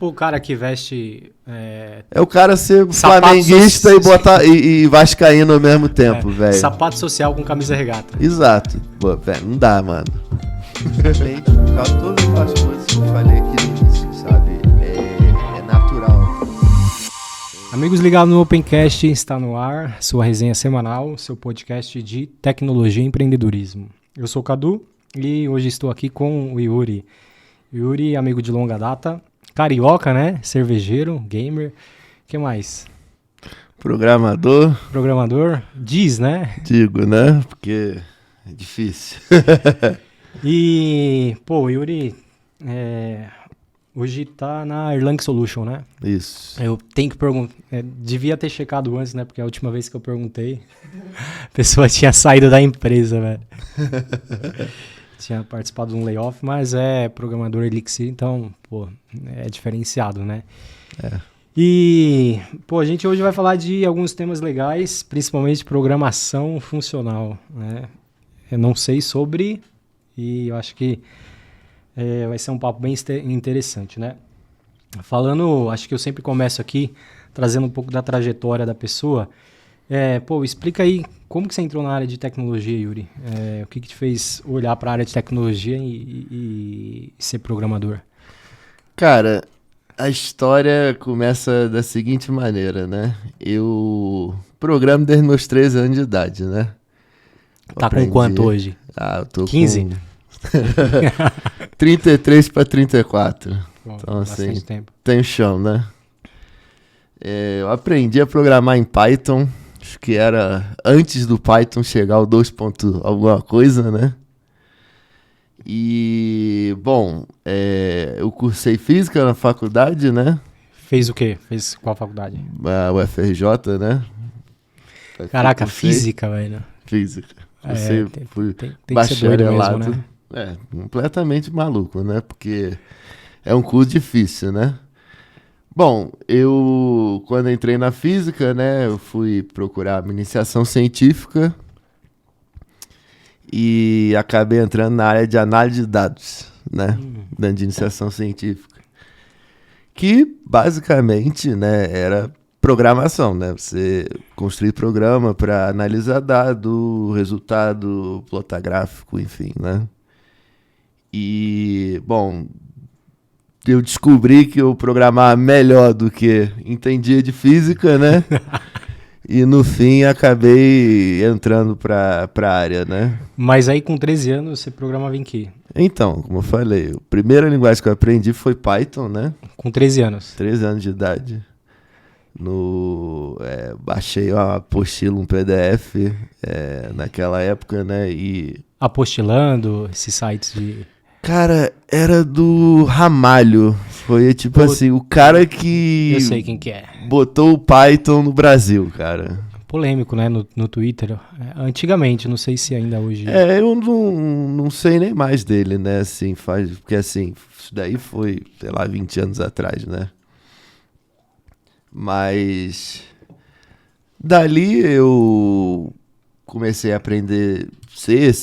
tipo o cara que veste... É o cara ser flamenguista e vascaíno ao mesmo tempo, velho. Sapato social com camisa regata. Exato. Pô, velho, não dá, mano. Simplesmente, por causa de todas as coisas que eu falei aqui no início, sabe? É natural. Amigos ligados no Opencast, está no ar, sua resenha semanal, seu podcast de tecnologia e empreendedorismo. Eu sou o Cadu e hoje estou aqui com o Yuri. Yuri, amigo de longa data, carioca, né? Cervejeiro, gamer, o que mais? Programador, diz, né? Digo, né? Porque é difícil. E, pô, o Yuri hoje tá na Erlang Solution, né? Isso. Eu tenho que perguntar, devia ter checado antes, né? Porque a última vez que eu perguntei, a pessoa tinha saído da empresa, velho. Tinha participado de um layoff, mas é programador Elixir, então, pô, é diferenciado, né? E, pô, a gente hoje vai falar de alguns temas legais, principalmente programação funcional, né? Eu não sei sobre, e eu acho que vai ser um papo bem interessante, né? Falando, acho que eu sempre começo aqui, trazendo um pouco da trajetória da pessoa. Pô, explica aí, como que você entrou na área de tecnologia, Yuri? O que te fez olhar para a área de tecnologia e ser programador? Cara, a história começa da seguinte maneira, né? Eu programo desde meus 13 anos de idade, né? Tá com quanto hoje? Eu tô 15? com 33 para 34. Bom, então, assim, tempo. tem chão, né? Eu aprendi a programar em Python, acho que era antes do Python chegar ao 2. Alguma coisa, né? E, bom, eu cursei física na faculdade, né? Fez o quê? Fez qual faculdade? A UFRJ, né? Caraca, física, velho. Física. Fui tem que ser doido mesmo, né? Completamente maluco, né? Porque é um curso difícil, né? Bom, quando entrei na física, né, eu fui procurar iniciação científica e acabei entrando na área de análise de dados, né, dentro de iniciação científica, que basicamente, né, era programação, né, você construir programa para analisar dado, resultado, plotar gráfico, enfim, né. E, bom, eu descobri que eu programava melhor do que entendia de física, né? E no fim acabei entrando pra área, né? Mas aí com 13 anos você programava em quê? Então, como eu falei, a primeira linguagem que eu aprendi foi Python, né? Com 13 anos? 13 anos de idade. Baixei uma apostila, um PDF naquela época, né? E apostilando esses sites de... Cara, era do Ramalho. Foi tipo assim, o cara que... Eu sei quem que é. Botou o Python no Brasil, cara. Polêmico, né, no Twitter. Antigamente, não sei se ainda hoje... Eu não sei nem mais dele, né, assim, porque assim, isso daí foi, sei lá, 20 anos atrás, né. Mas... Dali eu comecei a aprender C++,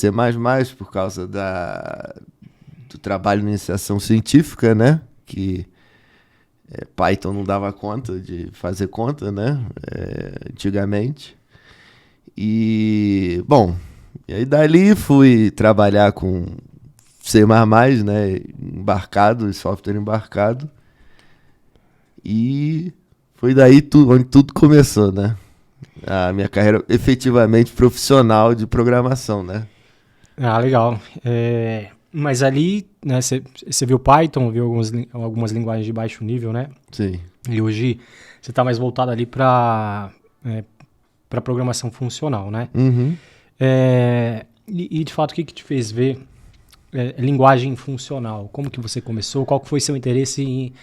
por causa do trabalho na iniciação científica, né? Que Python não dava conta de fazer conta, né? Antigamente. E, bom, e aí dali fui trabalhar com C++, né? Embarcado, software embarcado. E foi daí onde tudo começou, né? A minha carreira efetivamente profissional de programação, né? Ah, legal. Mas ali, né, você viu Python, viu algumas linguagens de baixo nível, né? Sim. E hoje você está mais voltado ali para programação funcional, né? Uhum. E de fato, o que te fez ver linguagem funcional? Como que você começou? Qual que foi seu interesse em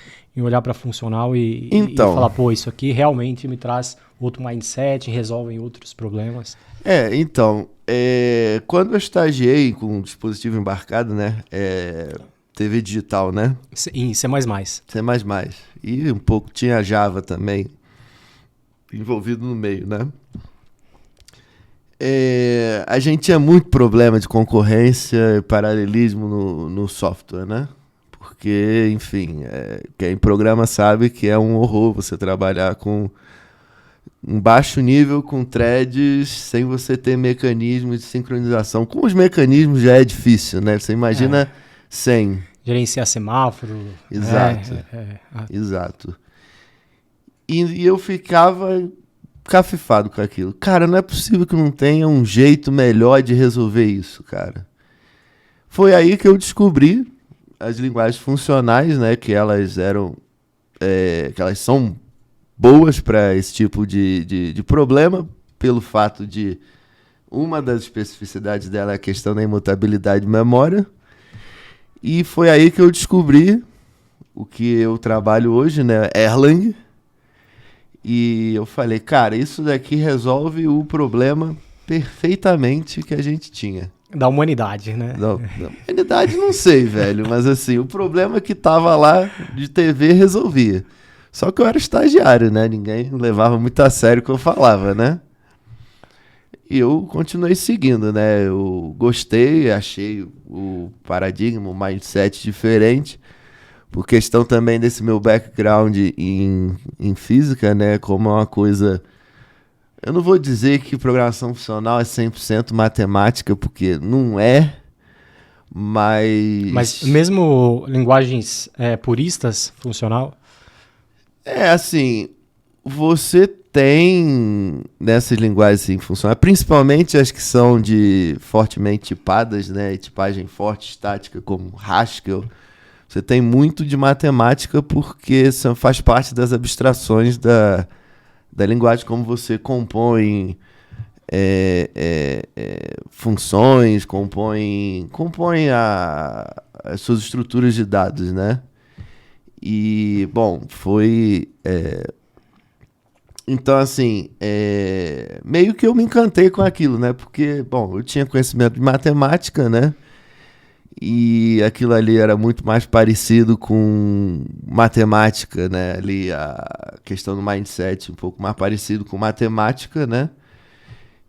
olhar para funcional e falar, pô, isso aqui realmente me traz outro mindset, resolve outros problemas? Quando eu estagiei com um dispositivo embarcado, né, TV digital, né? Em C++. C++. E um pouco tinha Java também envolvido no meio, né? A gente tinha muito problema de concorrência e paralelismo no software, né? porque, enfim, quem programa sabe que é um horror você trabalhar com um baixo nível, com threads, sem você ter mecanismos de sincronização. Com os mecanismos já é difícil, né? Você imagina sem. Gerenciar semáforo. Exato. Exato. E eu ficava cafifado com aquilo. Cara, não é possível que não tenha um jeito melhor de resolver isso, cara. Foi aí que eu descobri as linguagens funcionais, né? Que elas eram... que elas são boas para esse tipo de problema, pelo fato de uma das especificidades dela é a questão da imutabilidade de memória. E foi aí que eu descobri o que eu trabalho hoje, né? Erlang. E eu falei, cara, isso daqui resolve o problema perfeitamente que a gente tinha. Da humanidade, né? Da humanidade não sei, velho, mas assim, o problema que tava lá de TV resolvia. Só que eu era estagiário, né? Ninguém levava muito a sério o que eu falava, né? E eu continuei seguindo, né? Eu gostei, achei o paradigma, o mindset diferente. Por questão também desse meu background em física, né? Como é uma coisa... Eu não vou dizer que programação funcional é 100% matemática, porque não é, Mas mesmo linguagens puristas, funcional? Assim, você tem nessas linguagens assim, funcionais, principalmente as que são fortemente tipadas, né? Tipagem forte, estática, como Haskell. Você tem muito de matemática porque faz parte das abstrações da linguagem, como você compõe funções, compõe as suas estruturas de dados, né? E, bom, foi... Então, assim, meio que eu me encantei com aquilo, né? Porque, bom, eu tinha conhecimento de matemática, né? E aquilo ali era muito mais parecido com matemática, né? Ali a questão do mindset, um pouco mais parecido com matemática, né?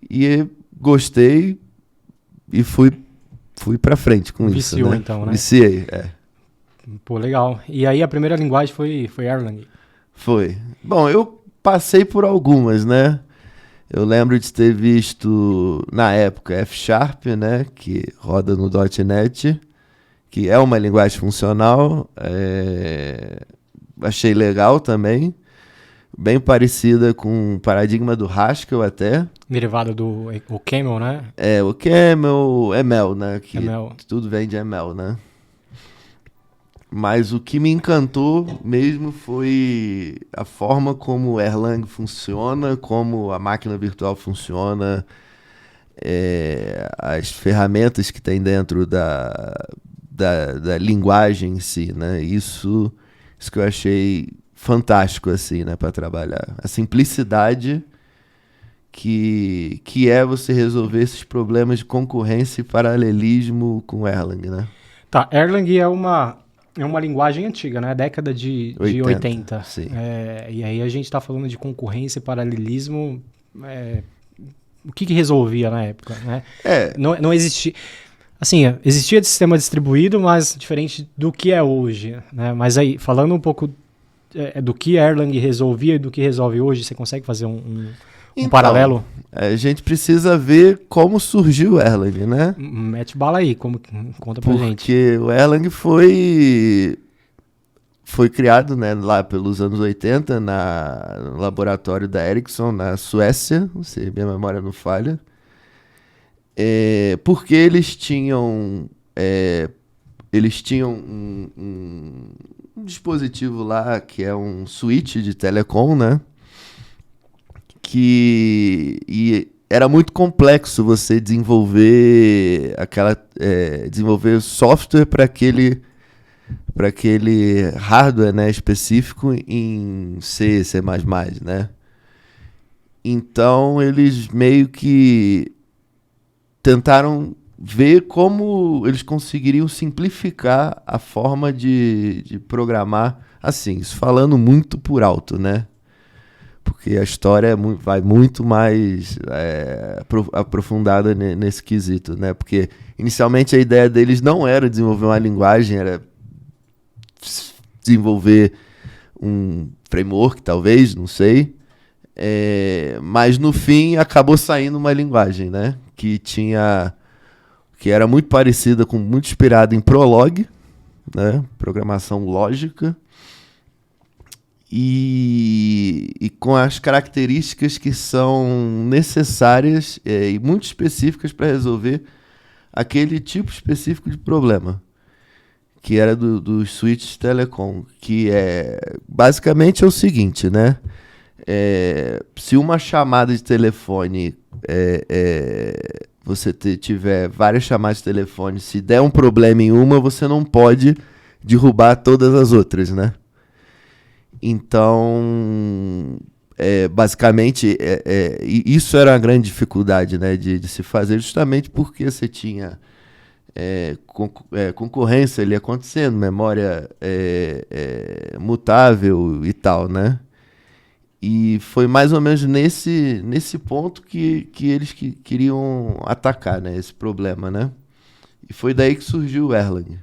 E gostei e fui pra frente com isso, né? Viciou, então, né? Viciei, Pô, legal. E aí a primeira linguagem foi Erlang? Foi. Bom, eu passei por algumas, né? Eu lembro de ter visto, na época, F#, né? Que roda no .NET, que é uma linguagem funcional. Achei legal também. Bem parecida com o paradigma do Haskell até. Derivado do Camel, né? O Camel, ML, né? Que ML. tudo vem de ML, né? Mas o que me encantou mesmo foi a forma como o Erlang funciona, como a máquina virtual funciona, as ferramentas que tem dentro da linguagem em si, né? Isso que eu achei fantástico, assim, né, para trabalhar. A simplicidade que é você resolver esses problemas de concorrência e paralelismo com Erlang, né? Tá, Erlang é uma linguagem antiga, né? Década de 80. Sim. E aí a gente está falando de concorrência e paralelismo. O que resolvia na época, né? Não existia... Assim, existia de sistema distribuído, mas diferente do que é hoje, né? Mas aí, falando um pouco do que Erlang resolvia e do que resolve hoje, você consegue fazer um paralelo? A gente precisa ver como surgiu o Erlang, né? Mete bala aí, conta pra gente. Porque o Erlang foi criado, né, lá pelos anos 80 no laboratório da Ericsson, na Suécia, se minha memória não falha. Porque eles tinham um dispositivo lá que é um switch de telecom, né? E era muito complexo você desenvolver desenvolver software para aquele hardware, né, específico em C++, né? Então eles meio que tentaram ver como eles conseguiriam simplificar a forma de programar, assim, isso falando muito por alto, né? Porque a história vai muito mais aprofundada nesse quesito, né? Porque inicialmente a ideia deles não era desenvolver uma linguagem, era desenvolver um framework, talvez, não sei. Mas no fim acabou saindo uma linguagem, né? Que era muito parecida, muito inspirada em Prolog, né? Programação lógica. E com as características que são necessárias e muito específicas para resolver aquele tipo específico de problema, que era dos switches telecom, que basicamente é o seguinte, né? Se uma chamada de telefone, você tiver várias chamadas de telefone, se der um problema em uma, você não pode derrubar todas as outras, né? Então, basicamente, isso era uma grande dificuldade, né, de se fazer, justamente porque você tinha concorrência ali acontecendo, memória mutável e tal, né? E foi mais ou menos nesse ponto que eles queriam atacar, né, esse problema, né? E foi daí que surgiu o Erlang,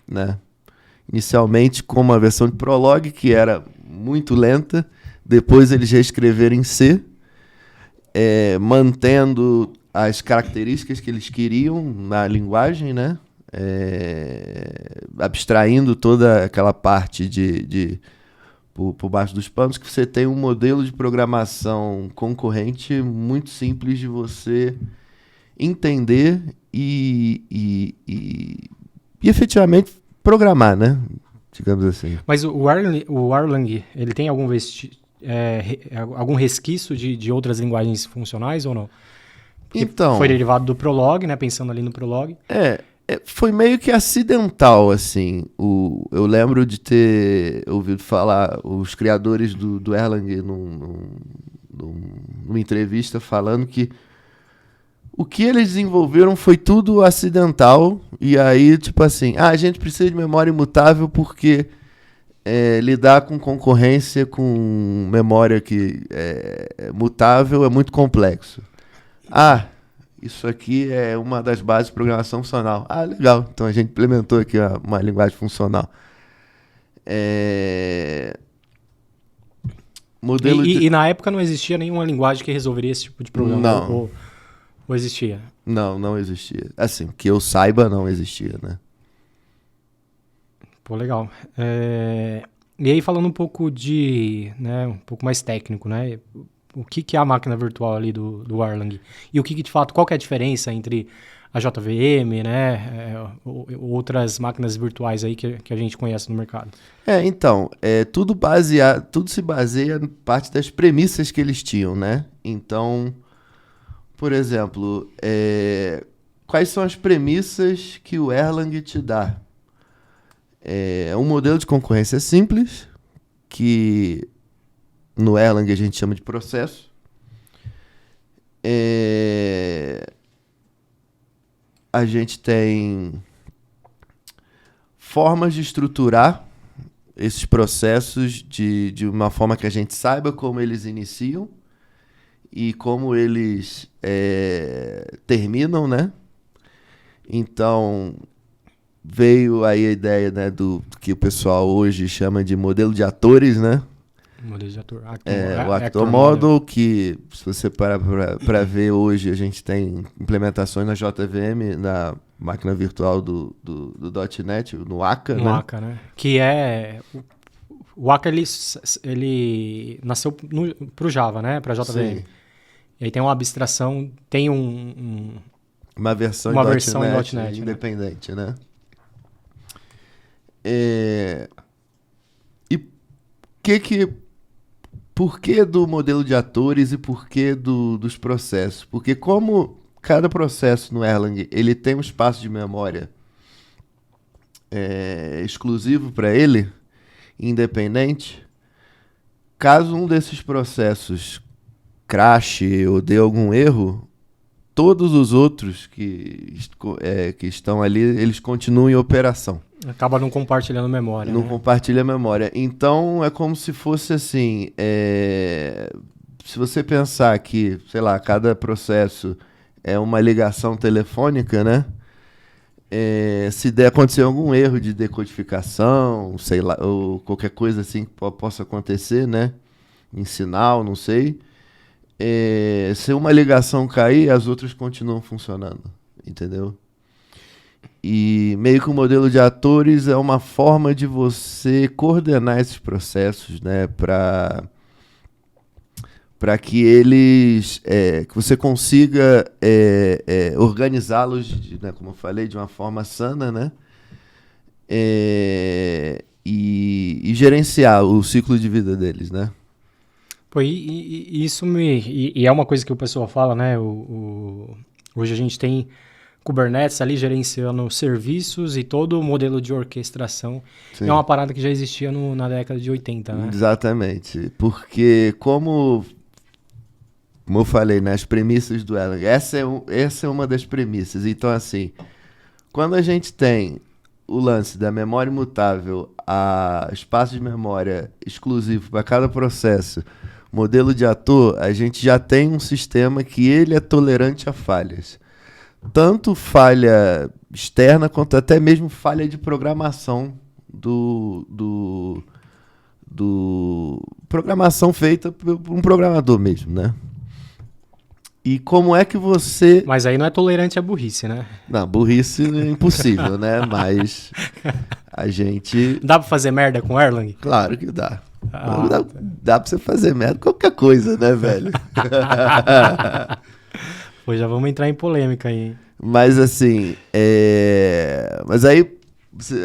né? Inicialmente com uma versão de Prolog que era muito lenta, depois eles reescreveram em C, mantendo as características que eles queriam na linguagem, né? Abstraindo toda aquela parte por baixo dos panos, que você tem um modelo de programação concorrente muito simples de você entender e efetivamente programar, né? Digamos assim. Mas o Erlang, ele tem algum resquício de outras linguagens funcionais ou não? Porque então, foi derivado do Prolog, né? Pensando ali no Prolog. Foi meio que acidental, assim. Eu lembro de ter ouvido falar os criadores do Erlang numa entrevista falando que o que eles desenvolveram foi tudo acidental. E aí, tipo assim, a gente precisa de memória imutável porque lidar com concorrência com memória que é mutável é muito complexo. Isso aqui é uma das bases de programação funcional. Legal. Então a gente implementou aqui uma linguagem funcional. E na época não existia nenhuma linguagem que resolveria esse tipo de problema? Não. Ou existia? Não existia. Assim, que eu saiba, não existia, né? Pô, legal. E aí falando um pouco um pouco mais técnico, né? O que é a máquina virtual ali do Erlang? E o que de fato, qual que é a diferença entre a JVM, né? Outras máquinas virtuais aí que a gente conhece no mercado? Então, tudo se baseia em parte das premissas que eles tinham, né? Então, por exemplo, quais são as premissas que o Erlang te dá? É um modelo de concorrência simples, que no Erlang a gente chama de processo. A gente tem formas de estruturar esses processos de uma forma que a gente saiba como eles iniciam e como eles terminam, né? Então, veio aí a ideia, né, do que o pessoal hoje chama de modelo de atores, né? Modelo de ator. O Actor Model, que se você parar para ver hoje, a gente tem implementações na JVM, na máquina virtual do .NET, no Akka, no Akka, né? Que o Akka, ele nasceu pro Java, né? Pra JVM. Sim. E aí tem uma abstração, tem uma versão em .NET independente, né? Por que do modelo de atores e por que dos processos? Porque como cada processo no Erlang ele tem um espaço de memória exclusivo para ele, independente, caso um desses processos crache ou dê algum erro, todos os outros que estão ali, eles continuam em operação. Acaba não compartilhando memória. Não compartilha memória. Então, é como se fosse assim, se você pensar que, sei lá, cada processo é uma ligação telefônica, né? se acontecer algum erro de decodificação, sei lá, ou qualquer coisa assim que possa acontecer, né? Em sinal, não sei. Se uma ligação cair, as outras continuam funcionando, entendeu? E meio que o modelo de atores é uma forma de você coordenar esses processos, né? Para que eles, que você consiga organizá-los, né, como eu falei, de uma forma sana, né? E gerenciar o ciclo de vida deles, né? Pô, isso é uma coisa que o pessoal fala, né? Hoje a gente tem Kubernetes ali gerenciando serviços e todo o modelo de orquestração. Sim. É uma parada que já existia na década de 80, né? Exatamente. Porque como eu falei, né, as premissas do Erlang, essa é uma das premissas. Então, assim, quando a gente tem o lance da memória imutável, a espaço de memória exclusivo para cada processo, modelo de ator, a gente já tem um sistema que ele é tolerante a falhas. Tanto falha externa quanto até mesmo falha de programação do programação feita por um programador mesmo, né? E como é que você... Mas aí não é tolerante à burrice, né? Não, burrice é impossível, né? Mas a gente... Dá pra fazer merda com Erlang? Claro que dá. Dá pra você fazer merda com qualquer coisa, né, velho? Pô, já vamos entrar em polêmica aí, hein? Mas assim, mas aí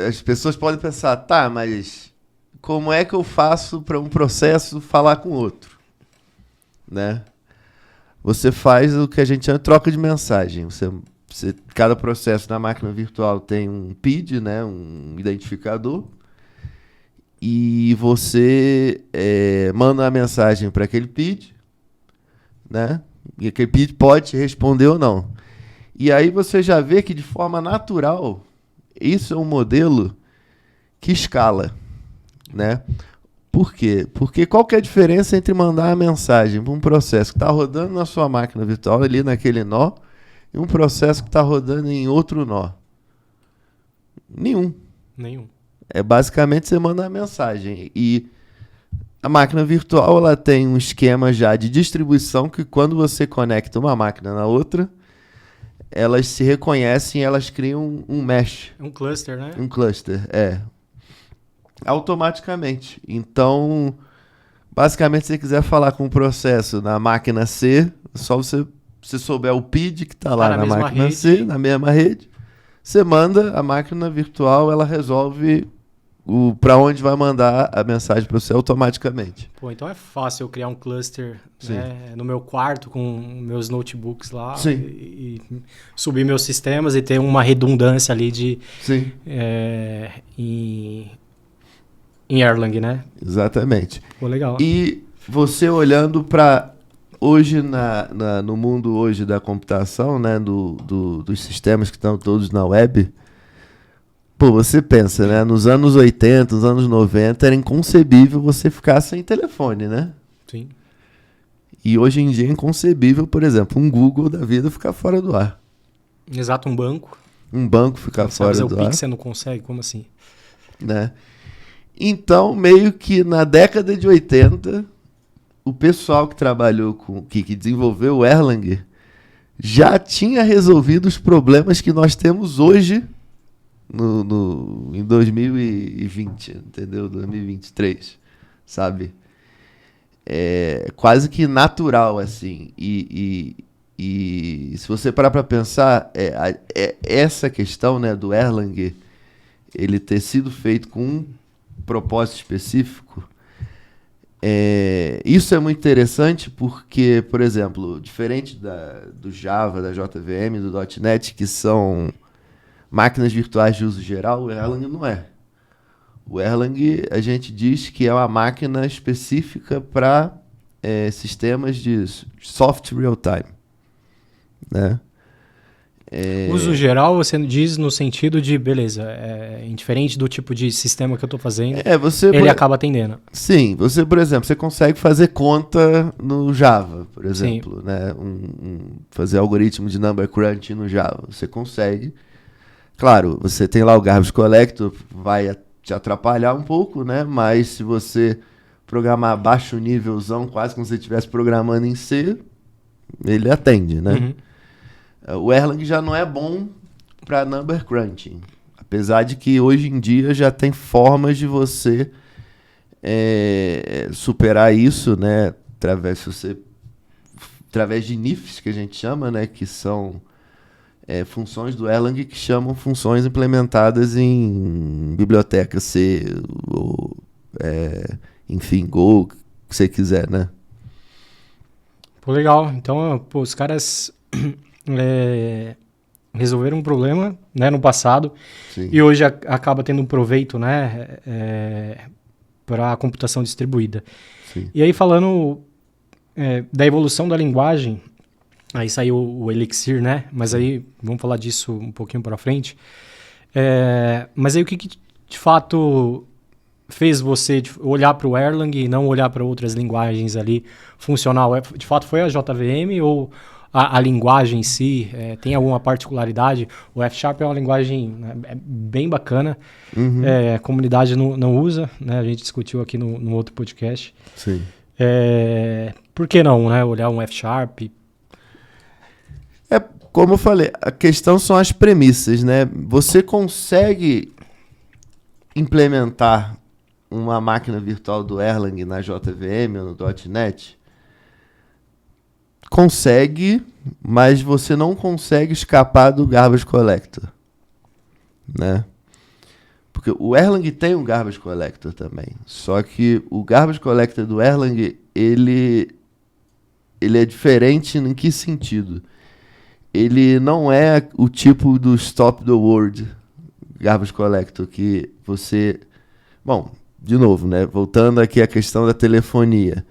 as pessoas podem pensar, tá, mas como é que eu faço para um processo falar com outro? Né? Você faz o que a gente chama de troca de mensagem. Cada processo na máquina virtual tem um PID, né, um identificador, e você manda uma mensagem para aquele PID, né? E aquele PID pode responder ou não. E aí você já vê que de forma natural, isso é um modelo que escala, né? Por quê? Porque qual que é a diferença entre mandar uma mensagem para um processo que está rodando na sua máquina virtual, ali naquele nó, e um processo que está rodando em outro nó? Nenhum. Basicamente você manda uma mensagem. E a máquina virtual ela tem um esquema já de distribuição que quando você conecta uma máquina na outra, elas se reconhecem, elas criam um mesh. Um cluster, né? Um cluster, automaticamente. Então, basicamente, se você quiser falar com um processo na máquina C, só você souber o PID que está lá na máquina rede. C, na mesma rede, você manda a máquina virtual, ela resolve para onde vai mandar a mensagem para você automaticamente. Pô, então é fácil eu criar um cluster, né, no meu quarto com meus notebooks lá e subir meus sistemas e ter uma redundância ali de em Erlang, né? Exatamente. Pô, legal. E você olhando para hoje no mundo hoje da computação, né, dos sistemas que estão todos na web, pô, você pensa, né? Nos anos 80, nos anos 90, era inconcebível você ficar sem telefone, né? Sim. E hoje em dia é inconcebível, por exemplo, um Google da vida ficar fora do ar. Exato, um banco. Um banco ficar fora do ar. Você fazer o Pix, você não consegue? Como assim? Né? Então, meio que na década de 80, o pessoal que trabalhou que desenvolveu o Erlang já tinha resolvido os problemas que nós temos hoje em 2020, entendeu? 2023, sabe? É quase que natural, assim. E se você parar para pensar, essa questão, né, do Erlang, ele ter sido feito com um propósito específico, isso é muito interessante porque, por exemplo, diferente do Java, da JVM, do .NET, que são máquinas virtuais de uso geral, o Erlang não é. O Erlang, a gente diz que é uma máquina específica para sistemas de soft real-time, né? Uso geral, você diz no sentido de, beleza, indiferente do tipo de sistema que eu estou fazendo, ele acaba atendendo. Sim, por exemplo, você consegue fazer conta no Java, por exemplo, né? Fazer algoritmo de number crunch no Java. Você consegue. Claro, você tem lá o Garbage Collector, vai te atrapalhar um pouco, né? Mas se você programar baixo nívelzão, quase como se você estivesse programando em C, ele atende, né? O Erlang já não é bom para number crunching. Apesar de que hoje em dia já tem formas de você superar isso, né? Através de NIFs, que a gente chama, né? Que são funções do Erlang que chamam funções implementadas em biblioteca C, ou, enfim, Go, o que você quiser, né? Pô, legal. Então, pô, os caras resolveram um problema, né, no passado. Sim. E hoje acaba tendo um proveito, né, para a computação distribuída. Sim. E aí, falando da evolução da linguagem, aí saiu o Elixir, né? Mas aí vamos falar disso um pouquinho para frente. Mas aí o que de fato fez você olhar para o Erlang e não olhar para outras linguagens ali funcional? De fato foi a JVM ou a linguagem em si tem alguma particularidade? O F# é uma linguagem bem bacana. Uhum. A comunidade não usa, né? A gente discutiu aqui no outro podcast. Sim. Por que não, né? Olhar um F#? Como eu falei, a questão são as premissas, né? Você consegue implementar uma máquina virtual do Erlang na JVM ou no .NET? Consegue, mas você não consegue escapar do Garbage Collector, né? Porque o Erlang tem um Garbage Collector também. Só que o Garbage Collector do Erlang, ele é diferente em que sentido? Ele não é o tipo do Stop the World Garbage Collector que você... Bom, de novo, né? Voltando aqui à questão da telefonia.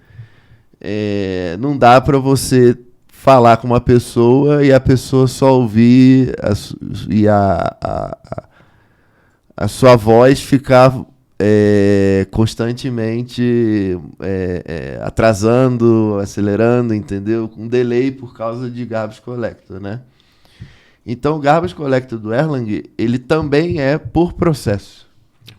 Não dá para você falar com uma pessoa e a pessoa só ouvir a sua voz ficar constantemente atrasando, acelerando, entendeu? Com delay por causa de Garbage Collector, né? Então, o Garbage Collector do Erlang, ele também é por processo.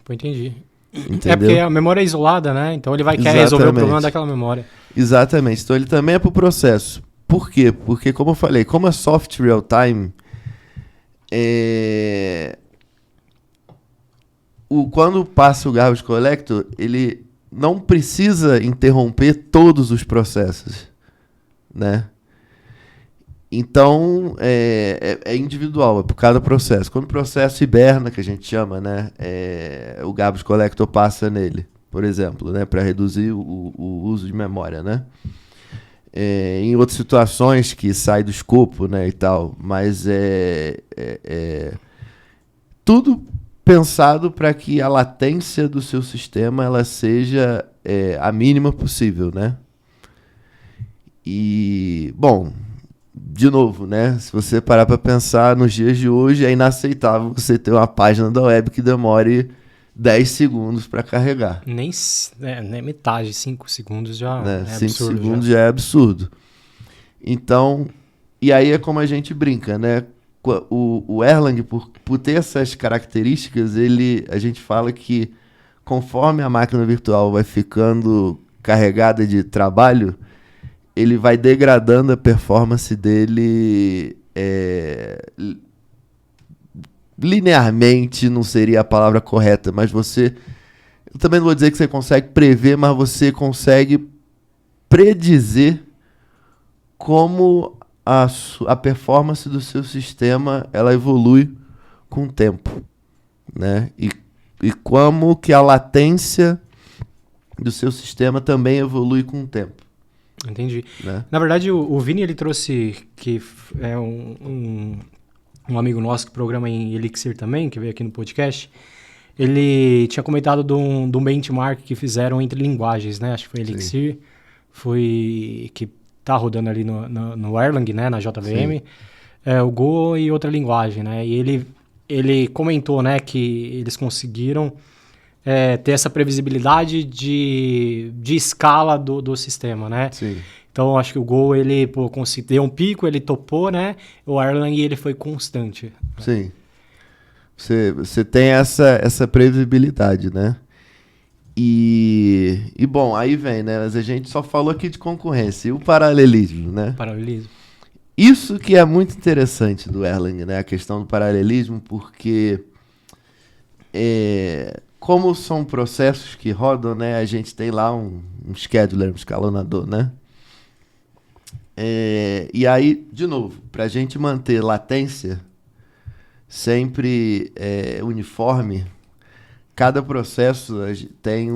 Pô, entendi. Entendeu? Porque a memória é isolada, né? Então, ele querer resolver o problema daquela memória. Exatamente. Então, ele também é por processo. Por quê? Porque, como eu falei, como é soft real-time, quando passa o Garbage Collector, ele não precisa interromper todos os processos, né? Então, é individual, é por cada processo. Quando o processo hiberna, que a gente chama, né? O Garbage Collector passa nele, por exemplo, né? Para reduzir o uso de memória, né? Em outras situações que sai do escopo, né? E tal, mas tudo pensado para que a latência do seu sistema ela seja a mínima possível, né? E, bom, de novo, né? Se você parar para pensar nos dias de hoje, é inaceitável você ter uma página da web que demore 10 segundos para carregar. Nem metade, 5 segundos já né? é 5 absurdo. Segundos já é absurdo. Então, e aí é como a gente brinca, né? O Erlang, por ter essas características, a gente fala que conforme a máquina virtual vai ficando carregada de trabalho, ele vai degradando a performance dele linearmente, não seria a palavra correta, mas eu também não vou dizer que você consegue prever, mas você consegue predizer como a performance do seu sistema ela evolui com o tempo, né? E como que a latência do seu sistema também evolui com o tempo. Entendi. Né? Na verdade, o Vini, ele trouxe, que é um amigo nosso que programa em Elixir também, que veio aqui no podcast, ele tinha comentado de um benchmark que fizeram entre linguagens, né? Acho que foi Elixir, que tá rodando ali no Erlang, né? Na JVM, o Go e outra linguagem, né? E ele comentou, né, que eles conseguiram ter essa previsibilidade de escala do sistema, né? Sim. Então, acho que o Go, ele deu um pico, ele topou, né? O Erlang, ele foi constante. Sim. Você tem essa previsibilidade, né? E bom, aí vem, né? Mas a gente só falou aqui de concorrência. E o paralelismo, né? Paralelismo. Isso que é muito interessante do Erlang, né? A questão do paralelismo, porque como são processos que rodam, né? A gente tem lá um scheduler, um escalonador, né? E aí, de novo, para a gente manter latência sempre uniforme, cada processo tem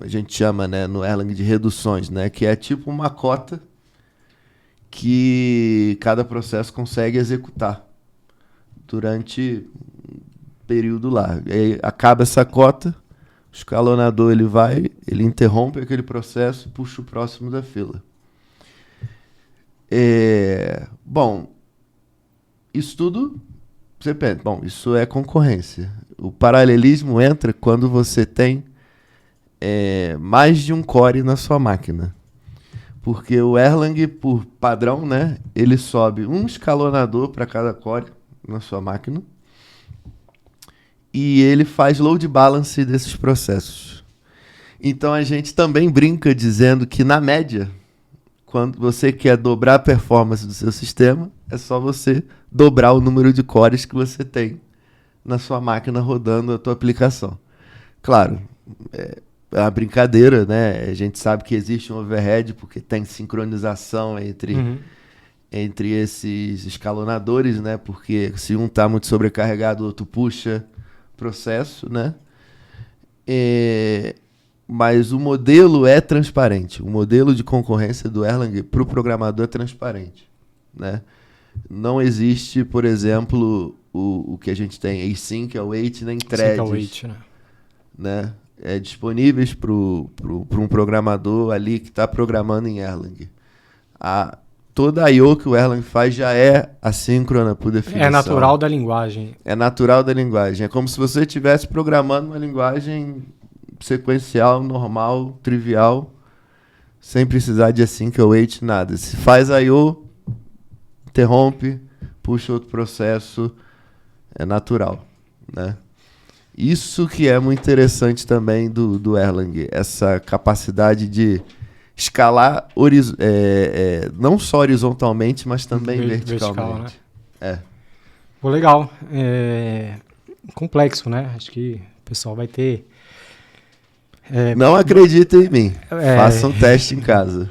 a gente chama, né, no Erlang de reduções, né? Que é tipo uma cota que cada processo consegue executar durante um período lá. E aí acaba essa cota, o escalonador ele interrompe aquele processo e puxa o próximo da fila. Bom, isso tudo, você pensa, bom, isso é concorrência. O paralelismo entra quando você tem mais de um core na sua máquina. Porque o Erlang, por padrão, né, ele sobe um escalonador para cada core na sua máquina e ele faz load balance desses processos. Então a gente também brinca dizendo que, na média, quando você quer dobrar a performance do seu sistema, é só você dobrar o número de cores que você tem na sua máquina rodando a tua aplicação. Claro, é uma brincadeira, né? A gente sabe que existe um overhead porque tem sincronização entre esses escalonadores, né? Porque se um está muito sobrecarregado, o outro puxa processo, né? Mas o modelo é transparente. O modelo de concorrência do Erlang para o programador é transparente, né? Não existe, por exemplo, o que a gente tem async, await, nem threads, await, né? Disponíveis para um programador ali que está programando em Erlang. Toda a I/O que o Erlang faz já é assíncrona por definição. É natural da linguagem. É natural da linguagem. É como se você estivesse programando uma linguagem sequencial, normal, trivial, sem precisar de async, await, nada. Se faz I/O, interrompe, puxa outro processo, é natural, né? Isso que é muito interessante também do Erlang, essa capacidade de escalar não só horizontalmente, mas também verticalmente. Né? Pô, legal. Complexo, né? Acho que o pessoal vai ter... Não acreditem em mim. Façam um teste em casa.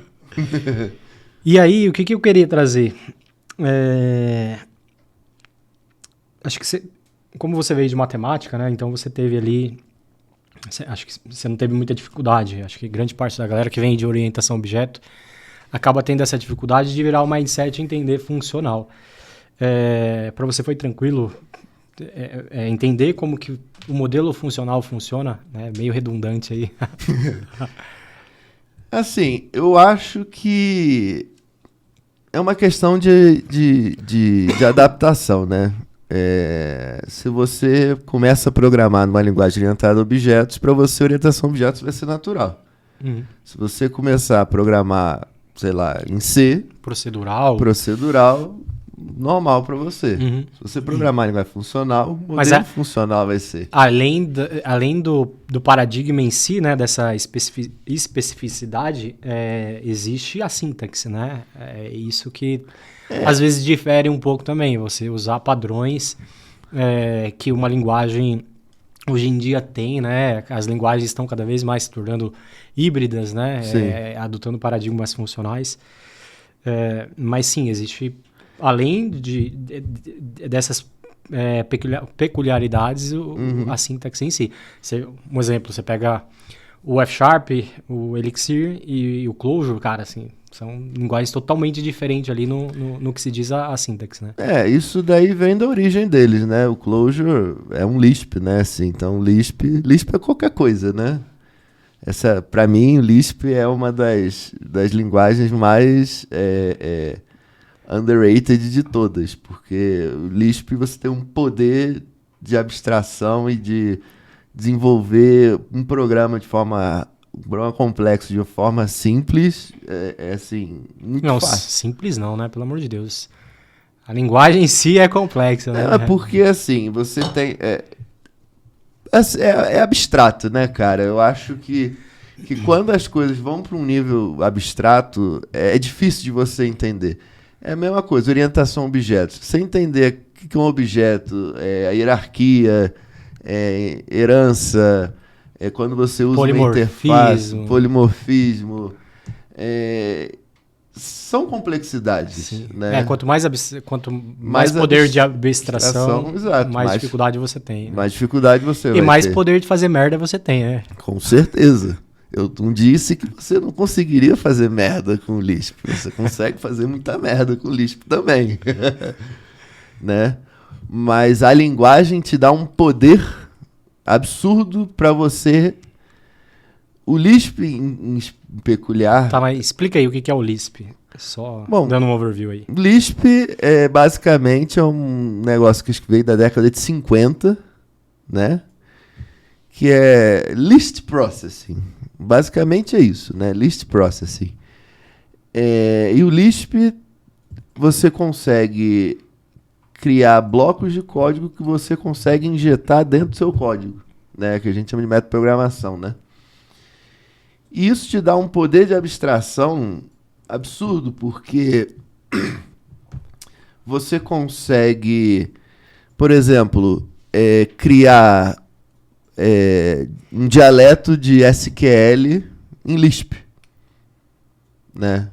E aí, o que eu queria trazer? Acho que como você veio de matemática, né? Então você teve ali... Acho que você não teve muita dificuldade. Acho que grande parte da galera que vem de orientação a objeto acaba tendo essa dificuldade de virar o mindset e entender funcional. Para você foi tranquilo entender como que o modelo funcional funciona? Né? Meio redundante aí. Assim, eu acho que é uma questão de adaptação, né? Se você começa a programar numa linguagem orientada a objetos, para você orientação a objetos vai ser natural. Se você começar a programar, sei lá, em C, procedural, normal para você. Se você programar em linguagem funcional, o modelo funcional vai ser. Além do paradigma em si, né, dessa especificidade, existe a sintaxe, né? É isso que às vezes difere um pouco também. Você usar padrões que uma linguagem hoje em dia tem, né? As linguagens estão cada vez mais se tornando híbridas, né? Adotando paradigmas funcionais. Mas sim, existe... Além dessas peculiaridades, a sintaxe em si. Um exemplo, você pega o F#, o Elixir e o Clojure, cara, assim, são linguagens totalmente diferentes ali no que se diz a sintaxe, né? Isso daí vem da origem deles, né? O Clojure é um Lisp, né? Assim, então, Lisp é qualquer coisa, né? Para mim, o Lisp é uma das linguagens mais... underrated de todas, porque o Lisp você tem um poder de abstração e de desenvolver um programa complexo de uma forma simples, assim, muito fácil. Simples não, né? Pelo amor de Deus. A linguagem em si é complexa, né? É porque, assim, você tem... É abstrato, né, cara? Eu acho que quando as coisas vão para um nível abstrato, é difícil de você entender. É a mesma coisa, orientação a objetos. Você entender o que é um objeto, a hierarquia, herança, quando você usa uma interface, polimorfismo, são complexidades. Né? Quanto mais poder de abstração, exato, mais dificuldade você tem. Né? Mais dificuldade você vai ter. E mais poder de fazer merda você tem, né? Com certeza. Eu não disse que você não conseguiria fazer merda com o Lisp. Você consegue fazer muita merda com o Lisp também. Né? Mas a linguagem te dá um poder absurdo para você. O Lisp em peculiar... Tá, mas explica aí o que é o Lisp. Só dando um overview aí. Lisp basicamente é um negócio que veio da década de 50, né? Que é List Processing. Basicamente é isso, né? List Processing. E o Lisp, você consegue criar blocos de código que você consegue injetar dentro do seu código, né? Que a gente chama de método de programação, né? E isso te dá um poder de abstração absurdo, porque você consegue, por exemplo, criar um dialeto de SQL em Lisp, né?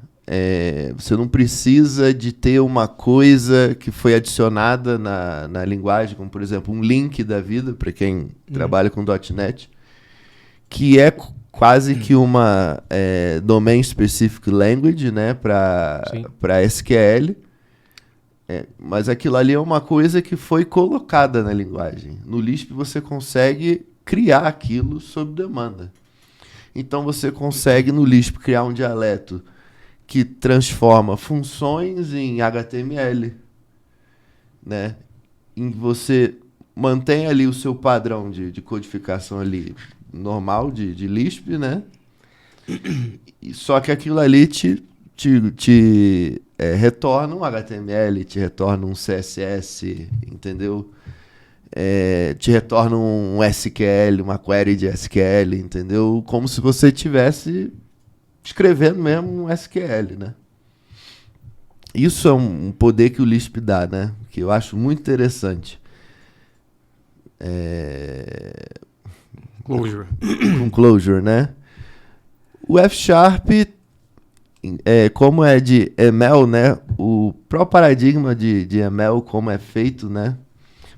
Você não precisa de ter uma coisa que foi adicionada na linguagem, como, por exemplo, um link da vida, para quem trabalha com .NET, que é quase que uma Domain Specific Language, né, para SQL. Mas aquilo ali é uma coisa que foi colocada na linguagem. No Lisp você consegue criar aquilo sob demanda. Então você consegue no Lisp criar um dialeto que transforma funções em HTML, né? E você mantém ali o seu padrão de codificação ali normal de Lisp, né? Só que aquilo ali te retorna um HTML, te retorna um CSS, entendeu? Te retorna um SQL, uma query de SQL, entendeu? Como se você estivesse escrevendo mesmo um SQL, né? Isso é um poder que o Lisp dá, né? Que eu acho muito interessante. Clojure. Com Clojure, né? O F#, como é de ML, né? O próprio paradigma de ML, como é feito, né?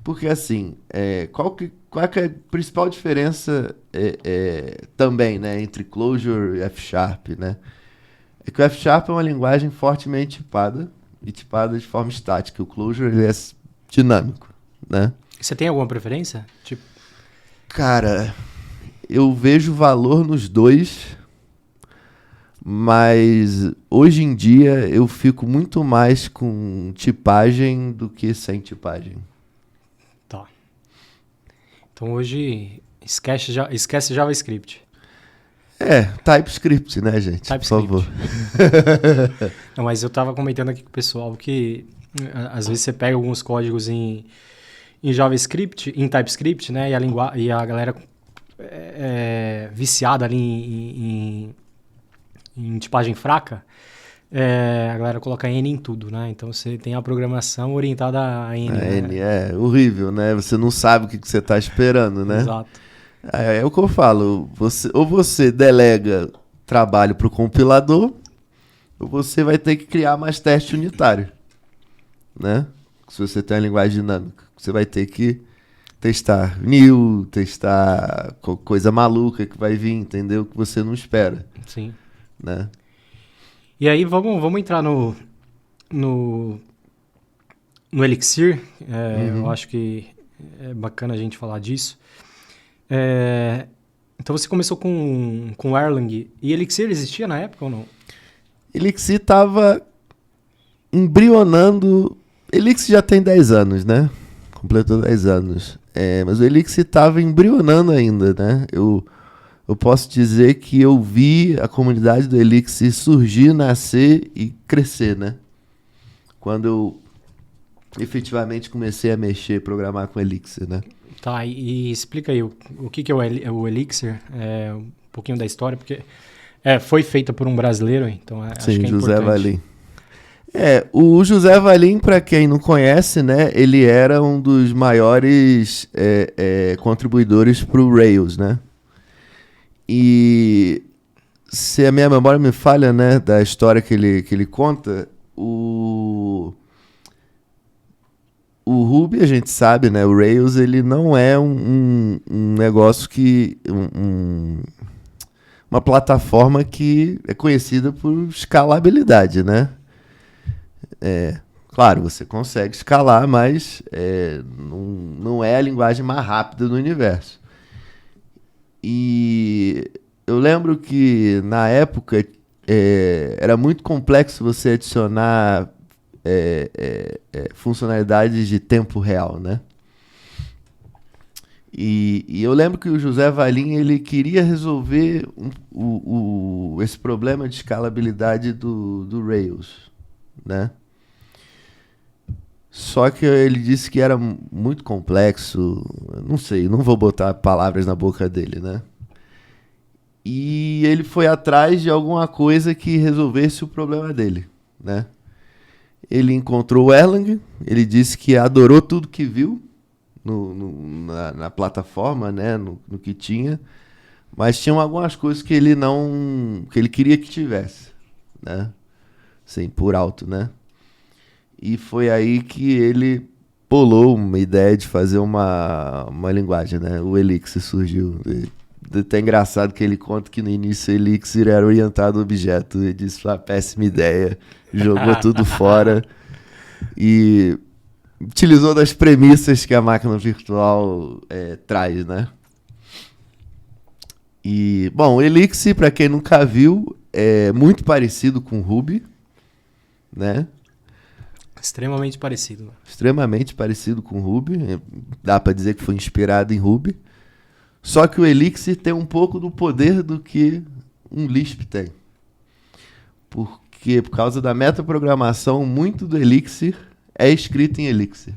Porque, assim, qual que é a principal diferença também, né? Entre Clojure e F#, né? É que o F# é uma linguagem fortemente tipada, e tipada de forma estática. O Clojure, ele é dinâmico, né? Você tem alguma preferência? Tipo... Cara, eu vejo valor nos dois, mas hoje em dia eu fico muito mais com tipagem do que sem tipagem. Tá. Então hoje esquece JavaScript. TypeScript, né, gente? TypeScript. Por favor. Não, mas eu tava comentando aqui com o pessoal que às vezes você pega alguns códigos em JavaScript, em TypeScript, né? E a galera viciada ali em tipagem fraca, a galera coloca N em tudo, né? Então você tem a programação orientada a N. N é horrível, né? Você não sabe o que você está esperando, né? Exato. É o que eu falo. Você delega trabalho para o compilador, ou você vai ter que criar mais teste unitário, né? Se você tem uma linguagem dinâmica, você vai ter que testar new, testar coisa maluca que vai vir, entendeu? Que você não espera. Sim. Né? E aí vamos entrar no Elixir. Eu acho que é bacana a gente falar disso. Então você começou com Erlang. E Elixir existia na época ou não? Elixir estava embrionando. Elixir já tem 10 anos, né? Completou 10 anos. Mas o Elixir estava embrionando ainda, né? Eu posso dizer que eu vi a comunidade do Elixir surgir, nascer e crescer, né? Quando eu efetivamente comecei a programar com Elixir, né? Tá, e explica aí o que é o Elixir, um pouquinho da história, porque foi feita por um brasileiro, então acho Sim, que é José importante. Valim. O José Valim, para quem não conhece, né, ele era um dos maiores contribuidores para o Rails, né? E se a minha memória me falha, né, da história que ele conta, o Ruby, a gente sabe, né, o Rails, ele não é um negócio que... uma plataforma que é conhecida por escalabilidade, né? Claro, você consegue escalar, mas não é a linguagem mais rápida do universo. E eu lembro que, na época, era muito complexo você adicionar funcionalidades de tempo real, né? E eu lembro que o José Valim, ele queria resolver esse problema de escalabilidade do Rails, né? Só que ele disse que era muito complexo, não sei, não vou botar palavras na boca dele, né? E ele foi atrás de alguma coisa que resolvesse o problema dele, né? Ele encontrou o Erlang, ele disse que adorou tudo que viu na plataforma, né? No que tinha, mas tinham algumas coisas que ele queria que tivesse, né? Assim, por alto, né? E foi aí que ele pulou uma ideia de fazer uma linguagem, né? O Elixir surgiu. Até engraçado que ele conta que no início o Elixir era orientado a objeto. Ele disse que foi uma péssima ideia, jogou tudo fora e utilizou das premissas que a máquina virtual traz, né? E, bom, o Elixir, para quem nunca viu, é muito parecido com o Ruby, né? Extremamente parecido. Extremamente parecido com o Ruby. Dá para dizer que foi inspirado em Ruby. Só que o Elixir tem um pouco do poder do que um Lisp tem. Porque, por causa da metaprogramação, muito do Elixir é escrito em Elixir,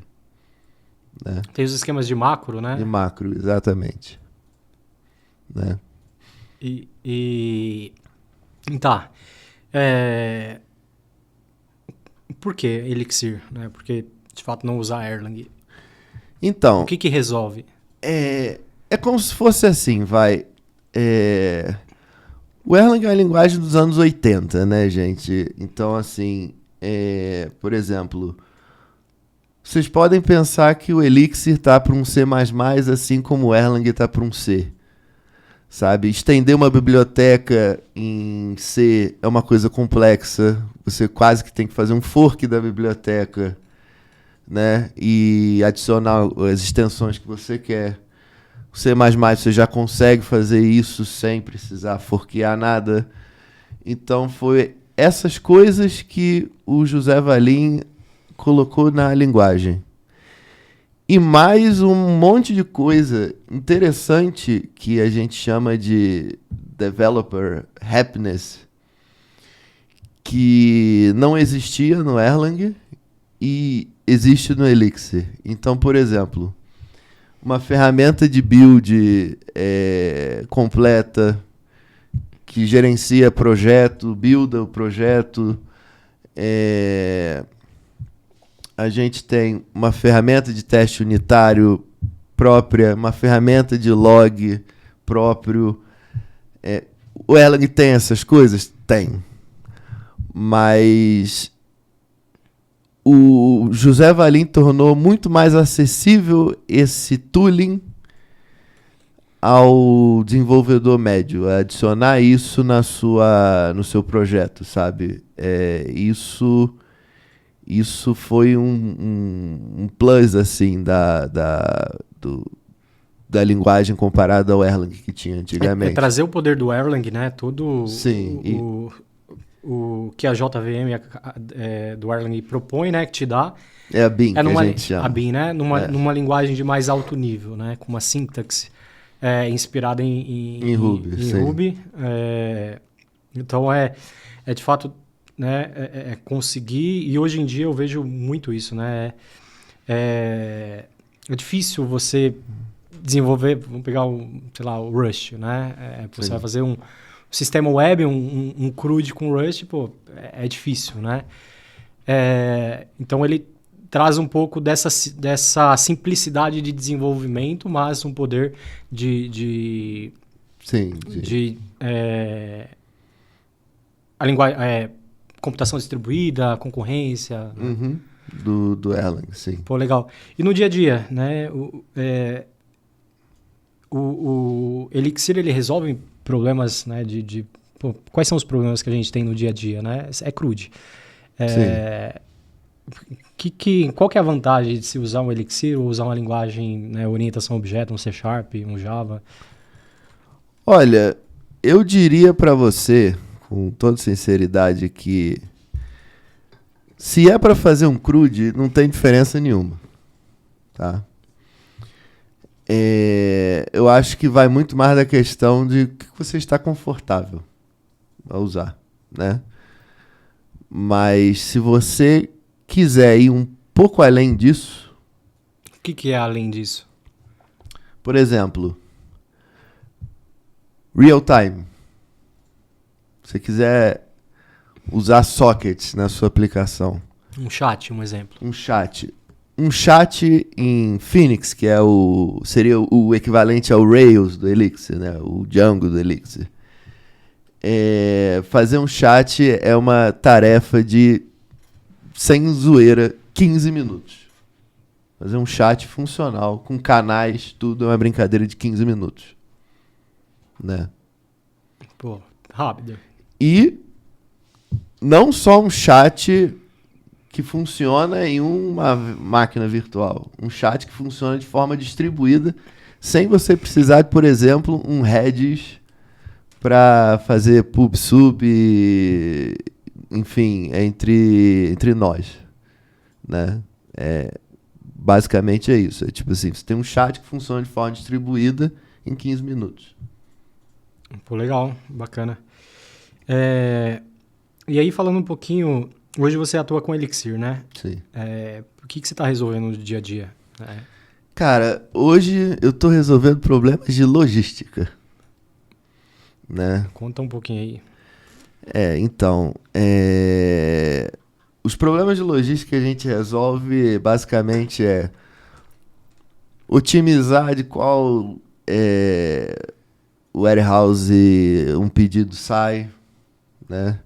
né? Tem os esquemas de macro, né? De macro, exatamente. Né? Tá. Por que Elixir? Né? Por que, de fato, não usar Erlang? Então... O que resolve? É como se fosse assim, vai... O Erlang é uma linguagem dos anos 80, né, gente? Então, assim... por exemplo... Vocês podem pensar que o Elixir está para um C++, assim como o Erlang está para um C. Sabe? Estender uma biblioteca em C é uma coisa complexa. Você quase que tem que fazer um fork da biblioteca, né? E adicionar as extensões que você quer. O C++ você já consegue fazer isso sem precisar forquear nada. Então foi essas coisas que o José Valim colocou na linguagem. E mais um monte de coisa interessante que a gente chama de developer happiness, que não existia no Erlang e existe no Elixir. Então, por exemplo, uma ferramenta de build completa, que gerencia projeto, builda o projeto. A gente tem uma ferramenta de teste unitário própria, uma ferramenta de log próprio. O Erlang tem essas coisas? Tem. Mas o José Valim tornou muito mais acessível esse tooling ao desenvolvedor médio, adicionar isso no seu projeto, sabe? Isso foi um plus, assim, da linguagem comparada ao Erlang que tinha antigamente. Trazer o poder do Erlang, né? Todo Sim, o que a JVM do Erlang propõe, né? Que te dá. É a BIM, que a gente chama. A BIM, né? Numa linguagem de mais alto nível, né? Com uma sintaxe inspirada em Ruby. Em Ruby. Então, de fato... né, conseguir, e hoje em dia eu vejo muito isso, né, é difícil você desenvolver, vamos pegar sei lá, o Rust, né? Você vai fazer um sistema web, um CRUD com Rust, pô, é difícil, né? Então ele traz um pouco dessa simplicidade de desenvolvimento, mas um poder de a linguagem, computação distribuída, concorrência. Uhum. Do Erlang, sim. Pô, legal. E no dia a dia, né? O Elixir, ele resolve problemas, né? Pô, quais são os problemas que a gente tem no dia a dia, né? É CRUD. Qual que é a vantagem de se usar um Elixir ou usar uma linguagem, né, orientação a objeto, um C#, um Java? Olha, eu diria para você, com toda sinceridade, que se é para fazer um CRUD, não tem diferença nenhuma, tá? Eu acho que vai muito mais da questão de que você está confortável a usar, né? Mas se você quiser ir um pouco além disso... O que é além disso? Por exemplo, real time. Se você quiser usar sockets na sua aplicação. Um chat, um exemplo. Um chat em Phoenix, que seria o equivalente ao Rails do Elixir, né? O Django do Elixir. Fazer um chat é uma tarefa de, sem zoeira, 15 minutos. Fazer um chat funcional, com canais, tudo é uma brincadeira de 15 minutos. Né? Pô, rápido. E não só um chat que funciona em uma máquina virtual. Um chat que funciona de forma distribuída, sem você precisar de, por exemplo, um Redis para fazer pub-sub, enfim, entre nós. Né? Basicamente é isso. É tipo assim, você tem um chat que funciona de forma distribuída em 15 minutos. Pô, legal, bacana. E aí, falando um pouquinho... Hoje você atua com Elixir, né? Sim. O que você está resolvendo no dia a dia? Cara, hoje eu estou resolvendo problemas de logística. Né? Conta um pouquinho aí. Então... Os problemas de logística que a gente resolve, basicamente, otimizar de qual warehouse um pedido sai, né?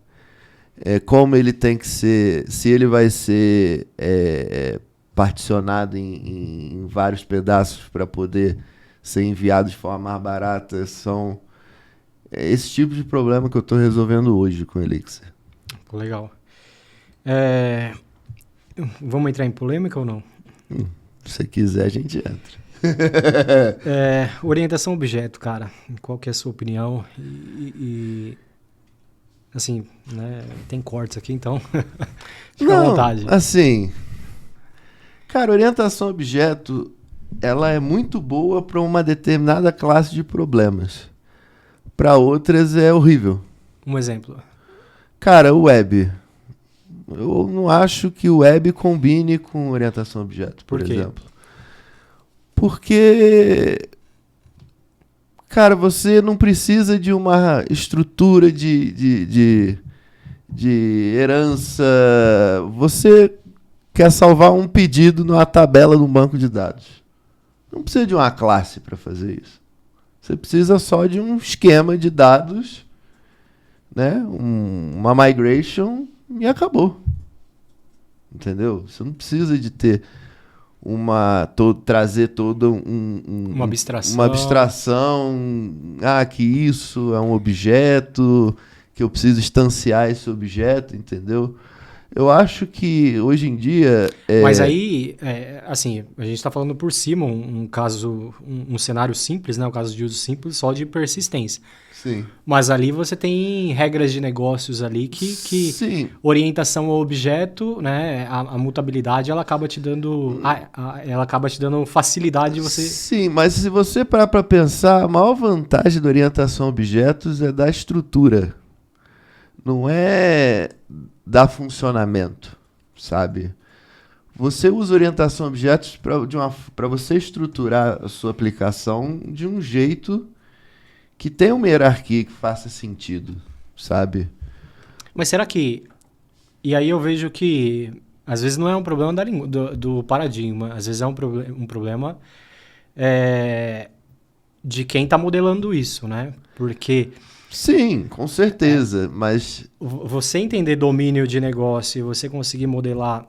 Como ele tem que ser, se ele vai ser particionado em vários pedaços para poder ser enviado de forma mais barata. São esse tipo de problema que eu estou resolvendo hoje com o Elixir. Pô, legal. Vamos entrar em polêmica ou não? Se você quiser, a gente entra. Orientação a objeto, cara. Qual que é a sua opinião? Assim, né? Tem cortes aqui, então fica à vontade. Assim, cara, orientação a objeto, ela é muito boa para uma determinada classe de problemas. Para outras é horrível. Um exemplo. Cara, o web. Eu não acho que o web combine com orientação a objeto, por exemplo. Porque, cara, você não precisa de uma estrutura de herança. Você quer salvar um pedido numa tabela de um banco de dados. Não precisa de uma classe para fazer isso. Você precisa só de um esquema de dados, né? Uma migration e acabou. Entendeu? Você não precisa de ter trazer toda uma abstração. Uma abstração. Que isso é um objeto, que eu preciso instanciar esse objeto, entendeu? Eu acho que hoje em dia... Mas aí, assim, a gente está falando por cima um caso, um cenário simples, né? Um caso de uso simples só de persistência. Sim. Mas ali você tem regras de negócios ali que Sim. Orientação ao objeto, né? A mutabilidade, ela acaba te dando facilidade de você... Sim, mas se você parar para pensar, a maior vantagem da orientação a objetos é da estrutura. Não é dar funcionamento, sabe? Você usa orientação a objetos para você estruturar a sua aplicação de um jeito que tenha uma hierarquia que faça sentido, sabe? Mas será que... E aí eu vejo que às vezes não é um problema do paradigma, às vezes é um problema de quem está modelando isso, né? Porque... Sim, com certeza, mas... Você entender domínio de negócio e você conseguir modelar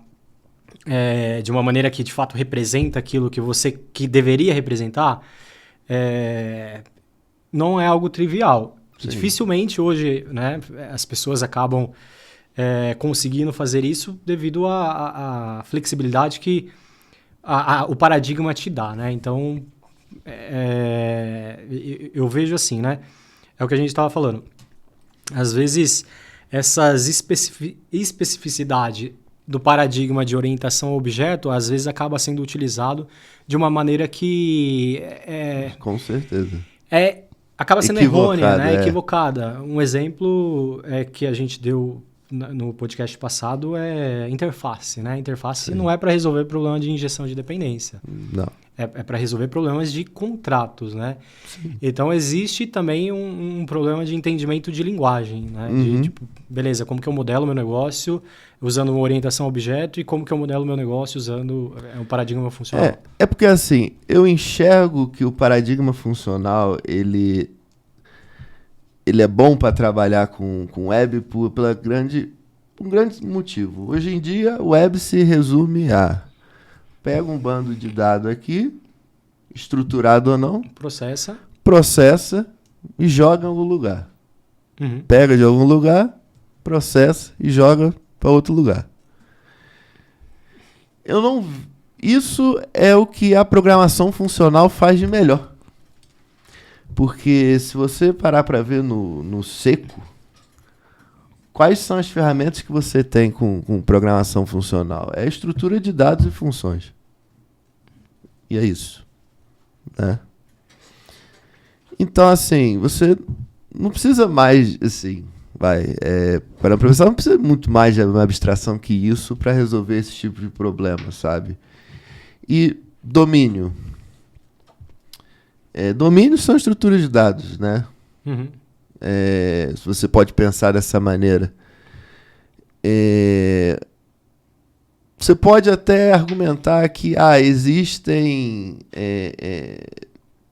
de uma maneira que de fato representa aquilo que deveria representar, não é algo trivial. Sim. Dificilmente hoje, né, as pessoas acabam conseguindo fazer isso devido à flexibilidade que o paradigma te dá, né? Então, eu vejo assim, né? É o que a gente estava falando. Às vezes, essas especificidade do paradigma de orientação a objeto, às vezes acaba sendo utilizado de uma maneira que... Com certeza. acaba sendo errônea, né? É. Equivocada. Um exemplo que a gente deu no podcast passado é interface, né? Interface Sim. não é para resolver problema de injeção de dependência. Não. É para resolver problemas de contratos, né? Sim. Então, existe também um problema de entendimento de linguagem, né? Uhum. Tipo, beleza, como que eu modelo meu negócio usando uma orientação a objeto e como que eu modelo meu negócio usando um paradigma funcional. É porque, assim, eu enxergo que o paradigma funcional, ele é bom para trabalhar com web por um grande motivo. Hoje em dia, o web se resume a... Pega um bando de dados aqui, estruturado ou não, processa e joga em algum lugar. Uhum. Pega de algum lugar, processa e joga para outro lugar. Isso é o que a programação funcional faz de melhor. Porque se você parar para ver no seco, quais são as ferramentas que você tem com programação funcional? É a estrutura de dados e funções. E é isso. Né? Então, assim, você não precisa mais, assim, para a professor não precisa muito mais de uma abstração que isso para resolver esse tipo de problema, sabe? E domínio. Domínios são estruturas de dados, né? Uhum. Se você pode pensar dessa maneira. Você pode até argumentar que existem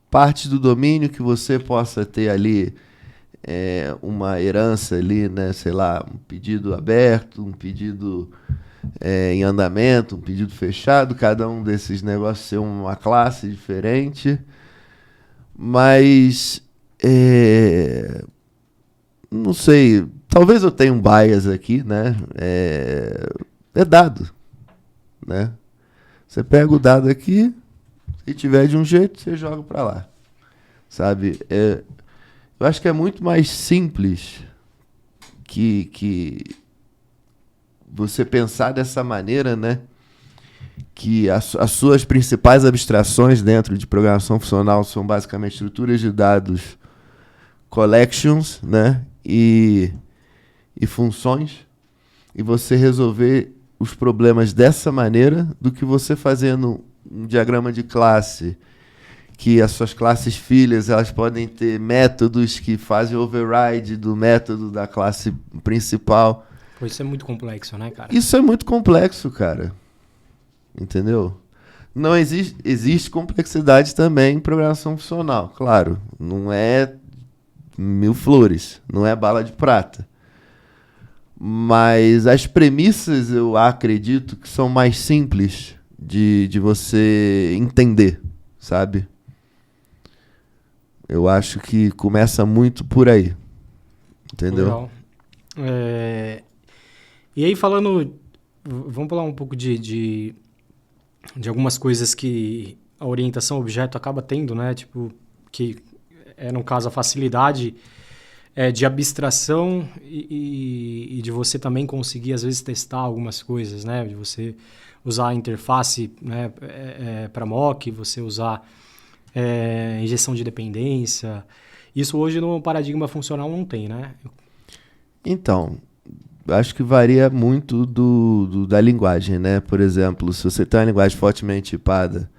partes do domínio que você possa ter ali uma herança ali, né? Sei lá, um pedido aberto, um pedido em andamento, um pedido fechado, cada um desses negócios ser uma classe diferente. Mas não sei, talvez eu tenha um bias aqui, né? É dado, né? Você pega o dado aqui, se tiver de um jeito, você joga para lá, sabe? Eu acho que é muito mais simples que você pensar dessa maneira, né? Que as suas principais abstrações dentro de programação funcional são basicamente estruturas de dados, collections, né? E funções, e você resolver os problemas dessa maneira do que você fazendo um diagrama de classe, que as suas classes filhas elas podem ter métodos que fazem override do método da classe principal. Pois isso é muito complexo, né, cara? Isso é muito complexo, cara. Entendeu? Não existe complexidade também em programação funcional, claro. Não é mil flores, não é bala de prata. Mas as premissas eu acredito que são mais simples de você entender, sabe? Eu acho que começa muito por aí. Entendeu? Legal. E aí falando, vamos falar um pouco de algumas coisas que a orientação a objeto acaba tendo, né? Tipo, que no caso a facilidade de abstração e de você também conseguir, às vezes, testar algumas coisas, né? De você usar a interface, né, para mock, você usar injeção de dependência. Isso hoje no paradigma funcional não tem, né? Então, acho que varia muito da linguagem, né? Por exemplo, se você tem uma linguagem fortemente tipada,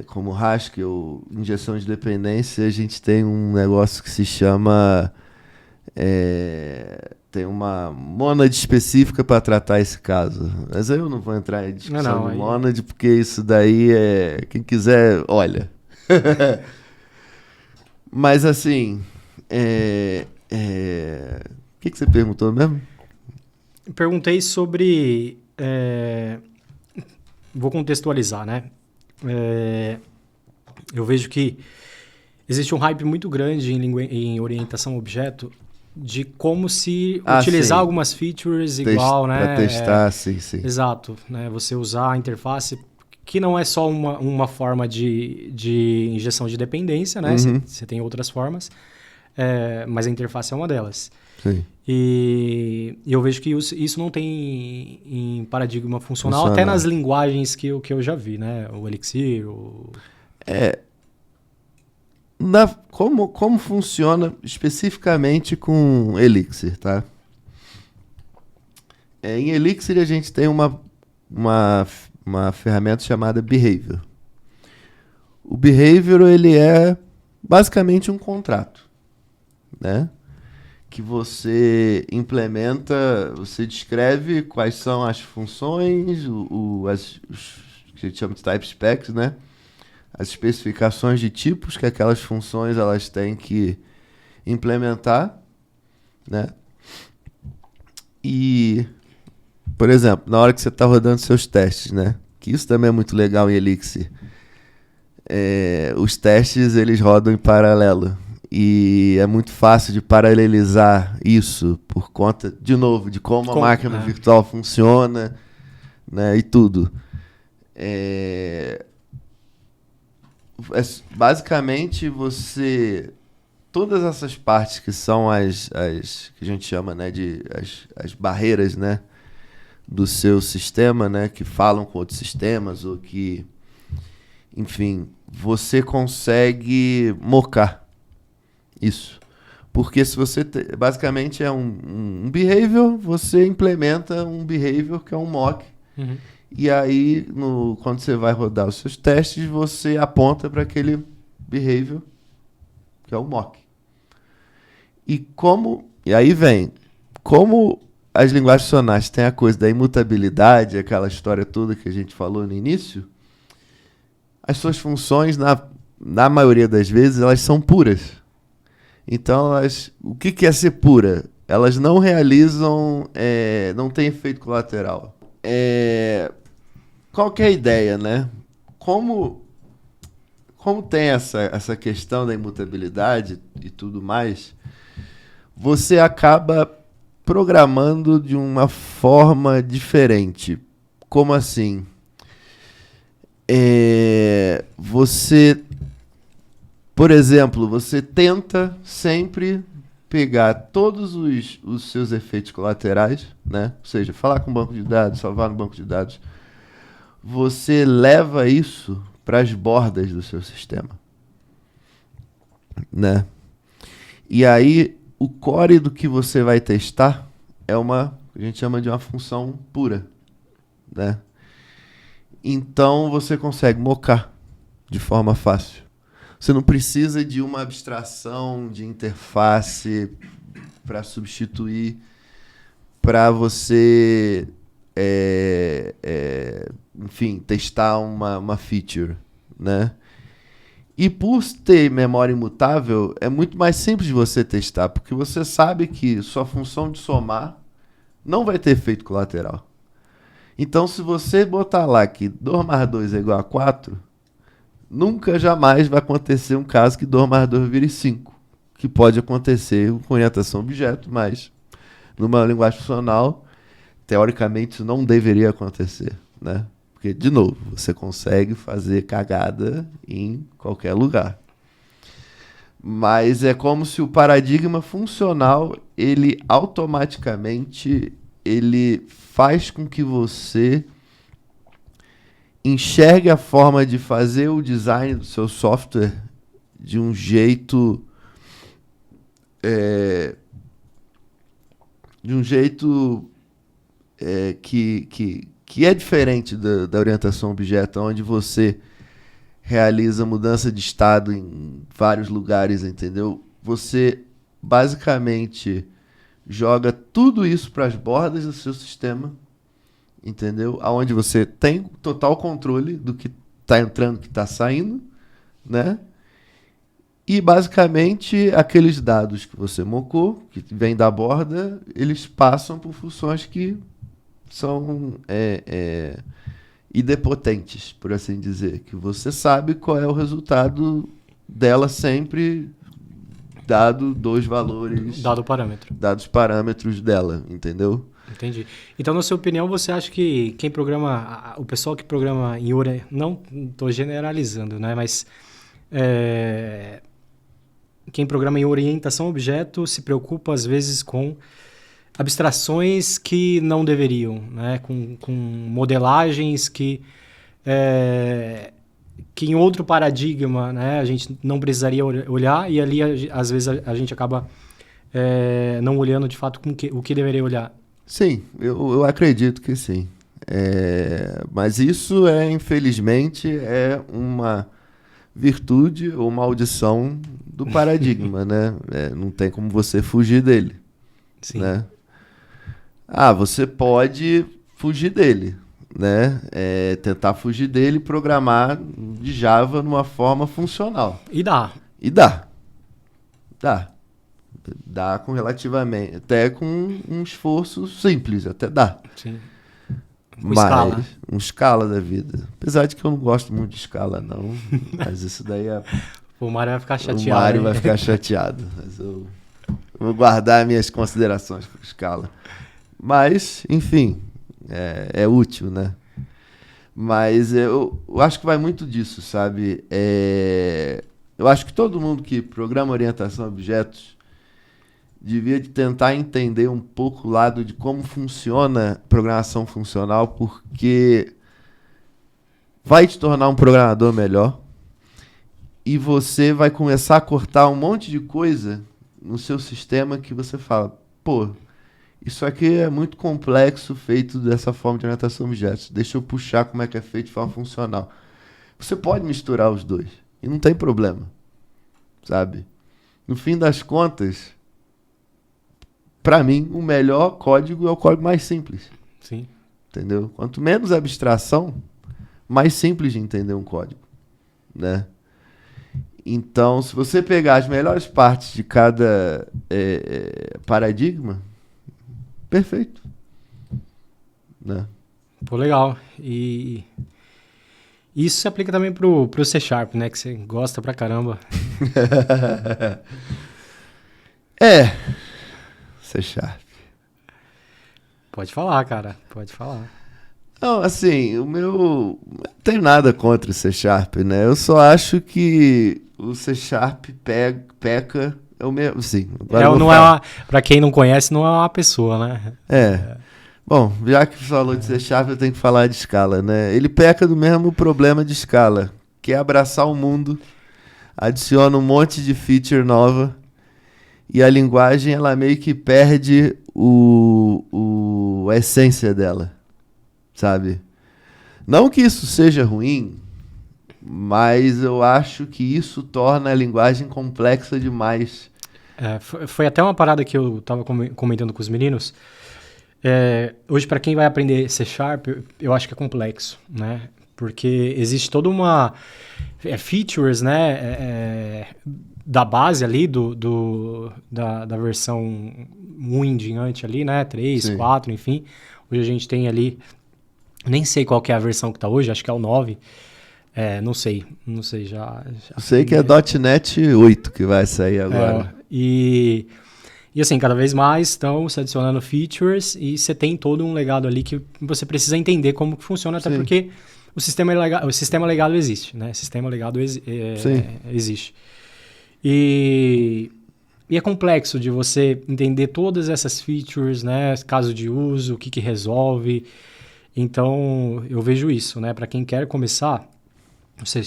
como Haskell, injeção de dependência, a gente tem um negócio que se chama... tem uma Monad específica para tratar esse caso. Mas aí eu não vou entrar em discussão de Monad, porque isso daí quem quiser, olha. Mas assim... O que você perguntou mesmo? Perguntei sobre... Vou contextualizar, né? Eu vejo que existe um hype muito grande em orientação a objeto de como se utilizar algumas features igual, né? Para testar, sim. Exato. Né? Você usar a interface, que não é só uma forma de injeção de dependência, né? Você tem outras formas, mas a interface é uma delas. Sim. E eu vejo que isso não tem em paradigma funcional, até nas linguagens que eu já vi, né? O Elixir, Como funciona especificamente com Elixir, tá? Em Elixir a gente tem uma ferramenta chamada Behavior. O Behavior, ele é basicamente um contrato, né? Que você implementa, você descreve quais são as funções, os que a gente chama de type specs, né? As especificações de tipos que aquelas funções elas têm que implementar, né? E, por exemplo, na hora que você está rodando seus testes, né? Que isso também é muito legal em Elixir. Os testes, eles rodam em paralelo. E é muito fácil de paralelizar isso por conta, de novo, de como a máquina virtual funciona, né? E tudo. Basicamente, todas essas partes que são as que a gente chama, né, de as barreiras, né, do seu sistema, né, que falam com outros sistemas ou que, enfim, você consegue mocar isso. Porque se você basicamente é um behavior, você implementa um behavior que é um mock. E aí, quando você vai rodar os seus testes, você aponta para aquele behavior, que é o mock. E aí vem, como as linguagens funcionais têm a coisa da imutabilidade, aquela história toda que a gente falou no início, as suas funções, na maioria das vezes, elas são puras. Então, o que é ser pura? Elas não realizam, não tem efeito colateral. Qual que é a ideia, né? Como tem essa questão da imutabilidade e tudo mais, você acaba programando de uma forma diferente. Como assim? Por exemplo, você tenta sempre pegar todos os seus efeitos colaterais, né? Ou seja, falar com o banco de dados, salvar no banco de dados. Você leva isso para as bordas do seu sistema, né? E aí, o core do que você vai testar é a gente chama de uma função pura, né? Então, você consegue mocar de forma fácil. Você não precisa de uma abstração de interface para substituir, para você, enfim, testar uma feature, né? E por ter memória imutável, é muito mais simples de você testar, porque você sabe que sua função de somar não vai ter efeito colateral. Então, se você botar lá que 2 mais 2 é igual a 4... nunca, jamais vai acontecer um caso que 2 mais 2 vire 5. Que pode acontecer com orientação a objeto, mas numa linguagem funcional, teoricamente, isso não deveria acontecer, né? Porque, de novo, você consegue fazer cagada em qualquer lugar. Mas é como se o paradigma funcional, ele automaticamente, ele faz com que você enxergue a forma de fazer o design do seu software de um jeito de um jeito que é diferente da orientação a objeto, onde você realiza mudança de estado em vários lugares, entendeu? Você basicamente joga tudo isso para as bordas do seu sistema, entendeu? Aonde você tem total controle do que está entrando, que está saindo, né? E basicamente aqueles dados que você mocou, que vêm da borda, eles passam por funções que são idempotentes, por assim dizer, que você sabe qual é o resultado dela sempre, dado dois valores, Dado o parâmetro. dados parâmetros dela, entendeu? Entendi. Então, na sua opinião, você acha que quem programa, o pessoal que programa em não estou generalizando, né? Mas quem programa em orientação a objeto se preocupa às vezes com abstrações que não deveriam, né? Com modelagens que em outro paradigma, né, a gente não precisaria olhar, e ali às vezes a gente acaba não olhando de fato o que deveria olhar. Sim, eu acredito que sim. Mas isso infelizmente, é uma virtude ou maldição do paradigma, né? Não tem como você fugir dele. Sim. Né? Você pode fugir dele, né? Tentar fugir dele e programar de Java numa forma funcional. E dá. Dá com relativamente, até com um esforço simples, até dá. Sim. Mas Scala. Um Scala da vida. Apesar de que eu não gosto muito de Scala, não. Mas isso daí O Mário vai ficar chateado. O Mário vai ficar chateado. Mas eu vou guardar minhas considerações para Scala. Mas, enfim, é útil, né? Mas eu acho que vai muito disso, sabe? Eu acho que todo mundo que programa orientação a objetos devia tentar entender um pouco o lado de como funciona programação funcional, porque vai te tornar um programador melhor e você vai começar a cortar um monte de coisa no seu sistema que você fala, pô, isso aqui é muito complexo, feito dessa forma de orientação a objetos. Deixa eu puxar como é que é feito de forma funcional. Você pode misturar os dois e não tem problema, sabe? No fim das contas, para mim, o melhor código é o código mais simples. Sim. Entendeu? Quanto menos abstração, mais simples de entender um código, né? Então, se você pegar as melhores partes de cada paradigma, perfeito, né? Pô, legal. E isso se aplica também pro C Sharp, né? Que você gosta pra caramba. C Sharp. Pode falar, cara. Pode falar. Não, assim, não tem nada contra o C Sharp, né? Eu só acho que o C Sharp peca, é o mesmo, sim. Pra quem não conhece, não é uma pessoa, né? Bom, já que falou de C Sharp, eu tenho que falar de Scala, né? Ele peca do mesmo problema de Scala, que é abraçar o mundo, adiciona um monte de feature nova, e a linguagem, ela meio que perde a essência dela, sabe? Não que isso seja ruim, mas eu acho que isso torna a linguagem complexa demais. Foi até uma parada que eu tava comentando com os meninos. Hoje, para quem vai aprender C Sharp, eu acho que é complexo, né? Porque existe toda uma features, né? Da base ali, da versão 1 em diante ali, né? 3, Sim. 4, enfim. Hoje a gente tem ali, nem sei qual que é a versão que tá hoje, acho que é o 9. Não sei já. Eu sei que é .NET 8 que vai sair agora. E assim, cada vez mais estão se adicionando features e você tem todo um legado ali que você precisa entender como que funciona, até Sim. porque o sistema legado existe, né? Sistema legado existe. E é complexo de você entender todas essas features, né? Caso de uso, o que resolve. Então, eu vejo isso, né? Para quem quer começar,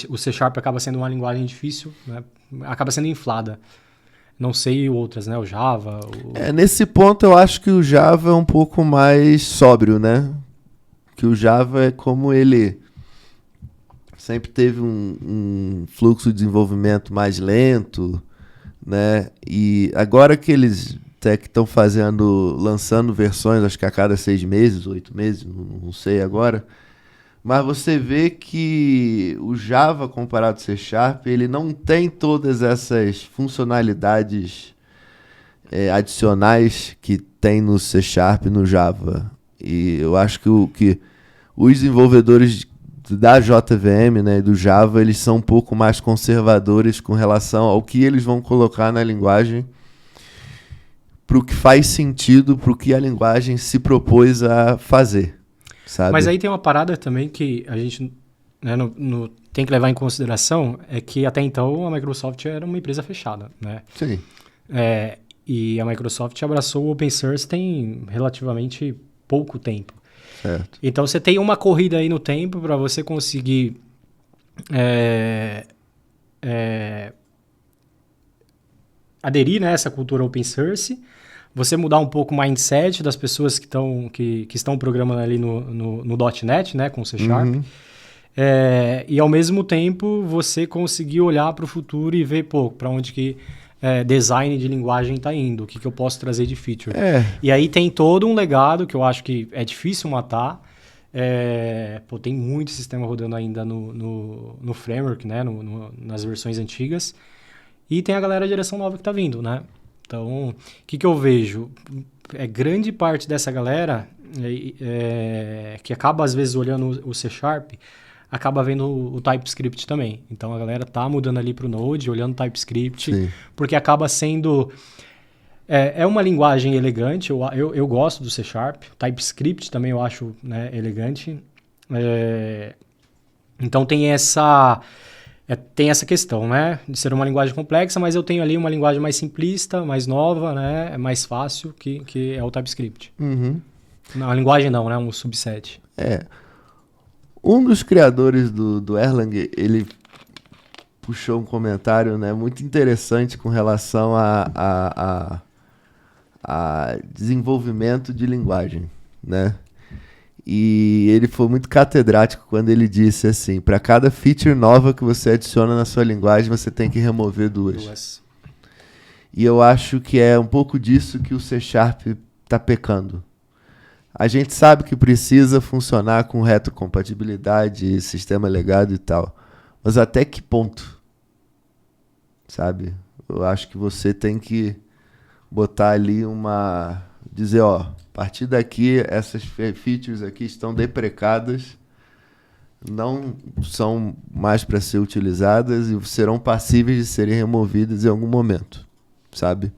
o C Sharp acaba sendo uma linguagem difícil, né? Acaba sendo inflada. Não sei outras, né? O Java. Nesse ponto eu acho que o Java é um pouco mais sóbrio, né? Que o Java é como ele sempre teve um fluxo de desenvolvimento mais lento, né? E agora que eles até que estão lançando versões, acho que a cada 6 meses, 8 meses, não sei agora. Mas você vê que o Java, comparado ao C Sharp, ele não tem todas essas funcionalidades adicionais que tem no C Sharp e no Java. E eu acho que os desenvolvedores da JVM, né, do Java, eles são um pouco mais conservadores com relação ao que eles vão colocar na linguagem para o que faz sentido, para o que a linguagem se propôs a fazer. Sabe? Mas aí tem uma parada também que a gente, né, tem que levar em consideração, é que até então a Microsoft era uma empresa fechada, né? Sim. E a Microsoft abraçou o Open Source tem relativamente pouco tempo. Certo. Então você tem uma corrida aí no tempo para você conseguir aderir, né, a essa cultura Open Source, você mudar um pouco o mindset das pessoas que estão programando ali no .NET, né, com C Sharp. Uhum. E ao mesmo tempo você conseguir olhar para o futuro e ver, para onde que design de linguagem está indo, o que eu posso trazer de feature. E aí tem todo um legado que eu acho que é difícil matar. Tem muito sistema rodando ainda no framework, né, nas versões antigas. E tem a galera da geração nova que está vindo, né? Então, o que eu vejo? Grande parte dessa galera que acaba, às vezes, olhando o C Sharp, acaba vendo o TypeScript também. Então, a galera tá mudando ali para o Node, olhando o TypeScript, Sim. porque acaba sendo... É uma linguagem elegante, eu gosto do C Sharp. TypeScript também eu acho, né, elegante. Então, tem essa questão, né, de ser uma linguagem complexa, mas eu tenho ali uma linguagem mais simplista, mais nova, né, mais fácil, que é o TypeScript. Uhum. Não, a linguagem não, né, um subset. Um dos criadores do Erlang, ele puxou um comentário, né, muito interessante com relação a desenvolvimento de linguagem, né? E ele foi muito catedrático quando ele disse assim, para cada feature nova que você adiciona na sua linguagem, você tem que remover duas. E eu acho que é um pouco disso que o C Sharp está pecando. A gente sabe que precisa funcionar com retrocompatibilidade, sistema legado e tal. Mas até que ponto? Sabe? Eu acho que você tem que botar ali dizer, a partir daqui, essas features aqui estão deprecadas, não são mais para ser utilizadas e serão passíveis de serem removidas em algum momento, sabe?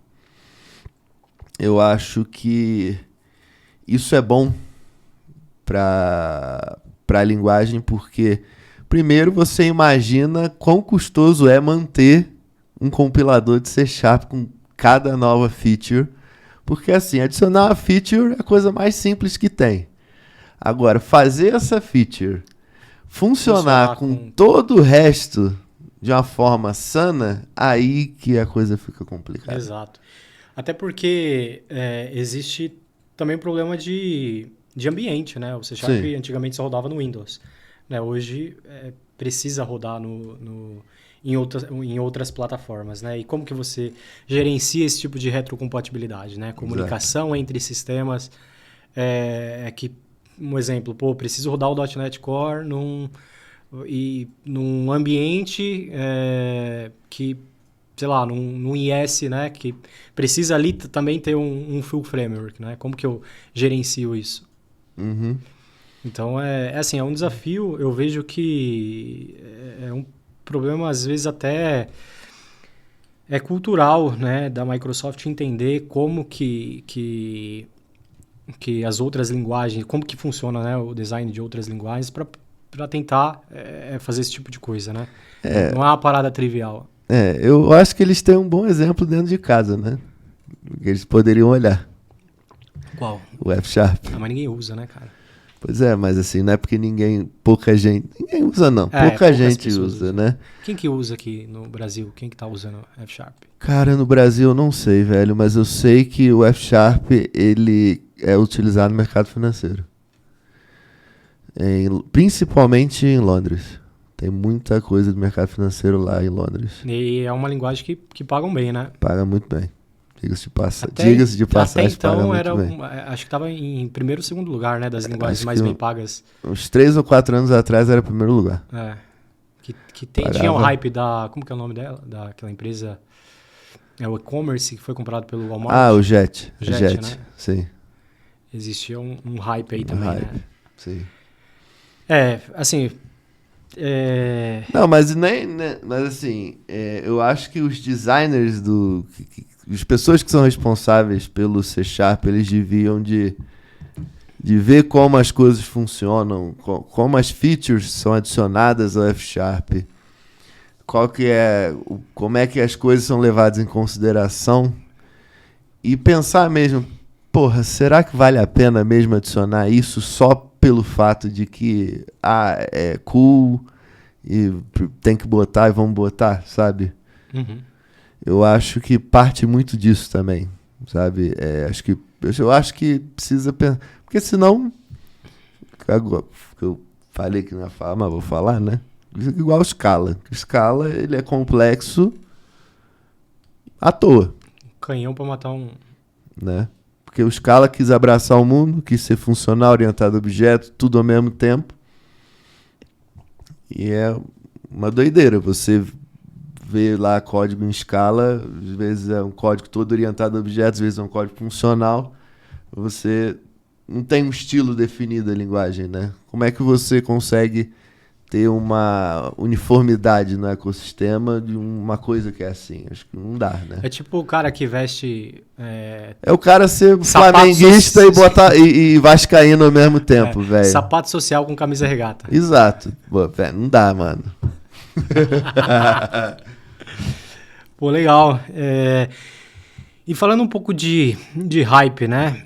Eu acho que isso é bom para a linguagem, porque, primeiro, você imagina quão custoso é manter um compilador de C Sharp com cada nova feature. Porque, assim, adicionar uma feature é a coisa mais simples que tem. Agora, fazer essa feature funcionar com todo o resto de uma forma sana, aí que a coisa fica complicada. Exato. Até porque existe também um problema de ambiente, né? O C Sharp antigamente só rodava no Windows. Né? Hoje precisa rodar em outras plataformas, né? E como que você gerencia esse tipo de retrocompatibilidade, né? Comunicação entre sistemas. Um exemplo, preciso rodar o .NET Core num ambiente que, sei lá, num IS, né? Que precisa ali também ter um full framework, né? Como que eu gerencio isso? Uhum. Então, é um desafio. Eu vejo que é um problema, às vezes, até cultural, né, da Microsoft entender como que as outras linguagens, como que funciona, né, o design de outras linguagens para tentar fazer esse tipo de coisa, né? Não é uma parada trivial. Eu acho que eles têm um bom exemplo dentro de casa, né? Que eles poderiam olhar. Qual? O F Sharp. Mas ninguém usa, né, cara? Pois é, mas assim, não é porque pouca gente usa não, pouca gente usa, né? Quem que usa aqui no Brasil? Quem que tá usando F Sharp? Cara, no Brasil eu não sei, velho, mas eu sei que o F Sharp, ele é utilizado no mercado financeiro. Principalmente em Londres. Tem muita coisa do mercado financeiro lá em Londres. E é uma linguagem que pagam bem, né? Paga muito bem. Diga-se de passagem, até então paga muito era bem. acho que estava em primeiro ou segundo lugar, né? Das linguagens mais bem pagas. Uns 3 ou 4 anos atrás era primeiro lugar. Tinha um hype da... Como que é o nome dela? Daquela empresa... É o e-commerce que foi comprado pelo Walmart. Ah, o Jet, né? Sim. Existia um hype aí também, hype, né? Sim. Assim... Não, mas mas assim, eu acho que os designers as pessoas que são responsáveis pelo C Sharp, eles deviam de ver como as coisas funcionam, como as features são adicionadas ao F Sharp, como é que as coisas são levadas em consideração e pensar mesmo, porra, será que vale a pena mesmo adicionar isso só pelo fato de que é cool e tem que botar e vamos botar, sabe? Uhum. Eu acho que parte muito disso também, sabe? Eu acho que precisa pensar, porque senão eu falei que não ia falar, mas vou falar, né? Igual Scala. Scala, ele é complexo à toa. Canhão pra matar um... Né? Porque o Scala quis abraçar o mundo, quis ser funcional, orientado a objeto, tudo ao mesmo tempo. E é uma doideira. Você vê lá código em Scala, às vezes é um código todo orientado a objetos, às vezes é um código funcional. Você não tem um estilo definido da linguagem, né? Como é que você consegue ter uma uniformidade no ecossistema de uma coisa que é assim? Acho que não dá, né? É tipo o cara que veste... É o cara ser flamenguista e vascaíno ao mesmo tempo, velho. Sapato social com camisa regata. Exato. Pô, véio, não dá, mano. Pô, legal. E falando um pouco de hype, né?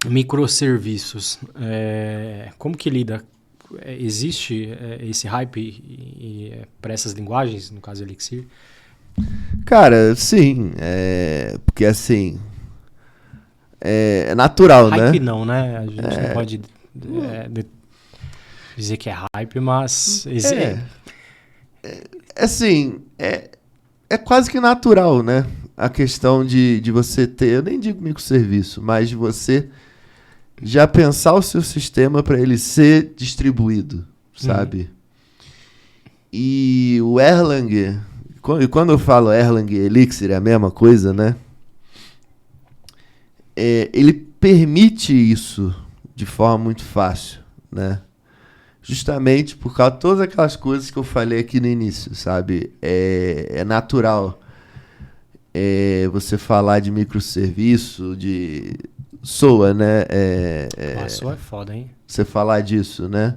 Microserviços. Como que lida? Existe esse hype para essas linguagens, no caso Elixir? Cara, sim. Porque assim... É natural, hype né? Hype não, né? A gente não pode dizer que é hype, mas... Assim, é quase que natural, né? A questão de você ter... Eu nem digo microserviço, mas de você... já pensar o seu sistema para ele ser distribuído, sabe? E o Erlang, quando eu falo Erlang e Elixir, é a mesma coisa, né? Ele permite isso de forma muito fácil, né? Justamente por causa de todas aquelas coisas que eu falei aqui no início, sabe? É natural você falar de microserviço, SOA, né? SOA é foda, hein? Você falar disso, né?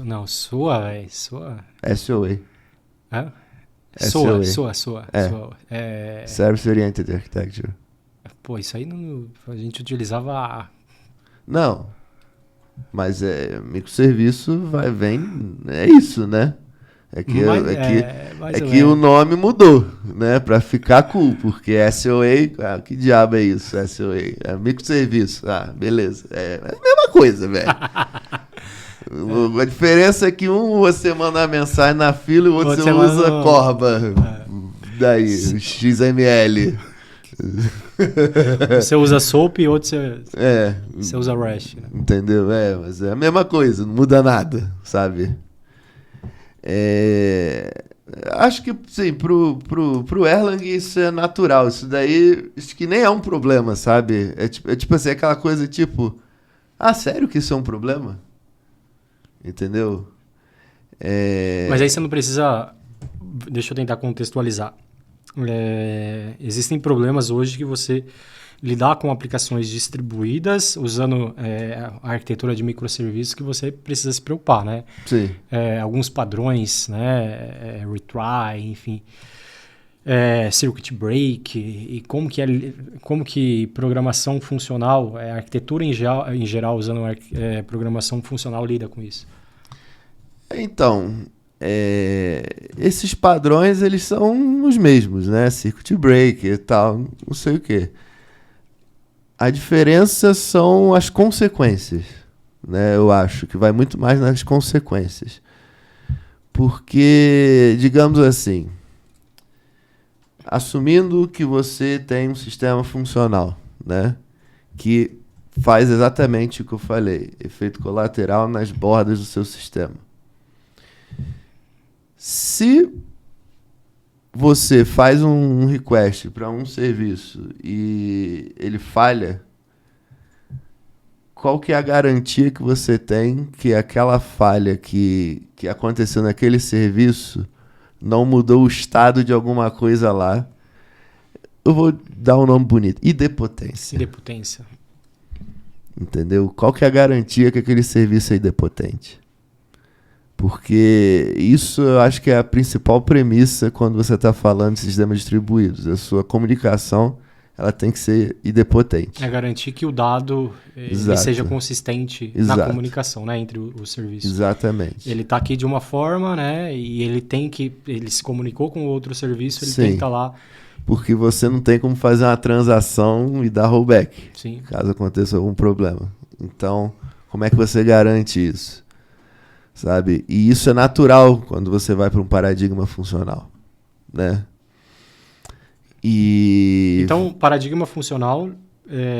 Não, SOA, velho. SOA. SOA. Hã? SOA. Service Oriented Architecture. Pô, isso aí a gente utilizava... Não. Mas microserviço vem... É isso, né? É que o nome mudou, né? Pra ficar cool, porque SOA... que diabo é isso, SOA? É microserviço. Beleza. É a mesma coisa, velho. A diferença é que você manda uma mensagem na fila e o outro você usa Corba. Daí, XML. Você usa SOAP e outro você usa REST. Né? Entendeu? Mas é a mesma coisa, não muda nada, sabe? Acho que, sim, pro Erlang isso é natural. Isso daí, acho que nem é um problema, sabe? É tipo assim, aquela coisa tipo... sério que isso é um problema? Entendeu? Mas aí você não precisa... Deixa eu tentar contextualizar. Existem problemas hoje que você lidar com aplicações distribuídas usando a arquitetura de microserviços que você precisa se preocupar, né? Sim. Alguns padrões, né? Retry, enfim. circuit break e como que programação funcional, arquitetura em geral usando programação funcional lida com isso? Então, esses padrões, eles são os mesmos, né? Circuit break e tal, não sei o quê. A diferença são as consequências, né? Eu acho que vai muito mais nas consequências. Porque, digamos assim, assumindo que você tem um sistema funcional, né? Que faz exatamente o que eu falei, efeito colateral nas bordas do seu sistema. Se você faz um request para um serviço e ele falha, qual que é a garantia que você tem que aquela falha que aconteceu naquele serviço não mudou o estado de alguma coisa lá? Eu vou dar um nome bonito. Idempotência. Idempotência. Entendeu? Qual que é a garantia que aquele serviço é idempotente? Porque isso eu acho que é a principal premissa quando você está falando de sistemas distribuídos. A sua comunicação ela tem que ser idempotente. É garantir que o dado ele seja consistente na comunicação, né, entre os serviços. Exatamente. Ele está aqui de uma forma, né, e ele se comunicou com outro serviço, ele tem que estar lá. Porque você não tem como fazer uma transação e dar rollback, Sim. Caso aconteça algum problema. Então, como é que você garante isso? Sabe? E isso é natural quando você vai para um paradigma funcional, né? Então, paradigma funcional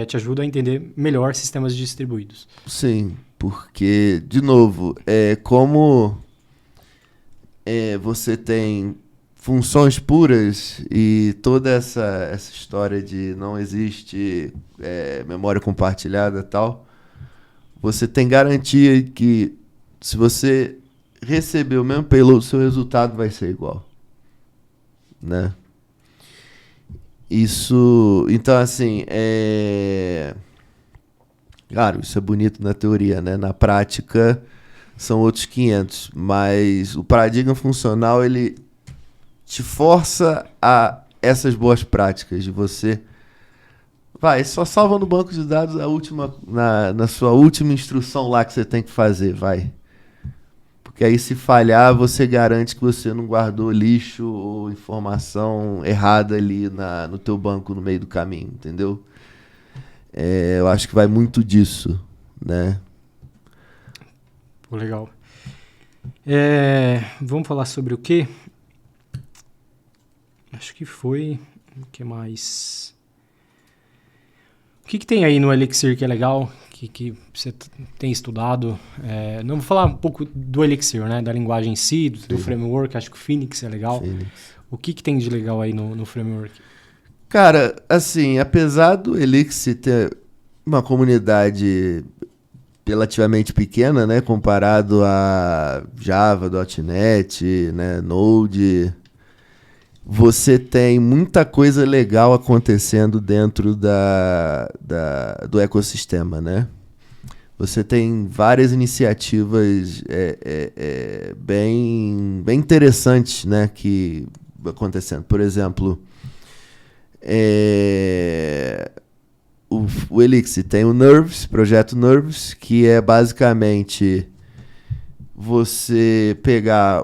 te ajuda a entender melhor sistemas distribuídos. Sim, porque, de novo, como você tem funções puras e toda essa história de não existe memória compartilhada e tal, você tem garantia que se você receber o mesmo payload, o seu resultado vai ser igual, né? Isso, então assim, claro, isso é bonito na teoria, né? Na prática são outros 500, mas o paradigma funcional, ele te força a essas boas práticas de você só salva no banco de dados na sua última instrução lá que você tem que fazer, porque aí se falhar, você garante que você não guardou lixo ou informação errada ali no teu banco no meio do caminho, entendeu? Eu acho que vai muito disso, né? Pô, legal. Vamos falar sobre o quê? Acho que foi... O que mais? O que tem aí no Elixir que é legal? Que você tem estudado? Não vou falar um pouco do Elixir, né? Da linguagem em si, do framework. Acho que o Phoenix é legal. O que tem de legal aí no framework? Cara, assim, apesar do Elixir ter uma comunidade relativamente pequena, né? Comparado a Java, .NET, né, Node, você tem muita coisa legal acontecendo dentro do ecossistema, né? Você tem várias iniciativas bem interessantes, né, que acontecendo. Por exemplo, o Elixir tem o Nerves, projeto Nerves, que é basicamente você pegar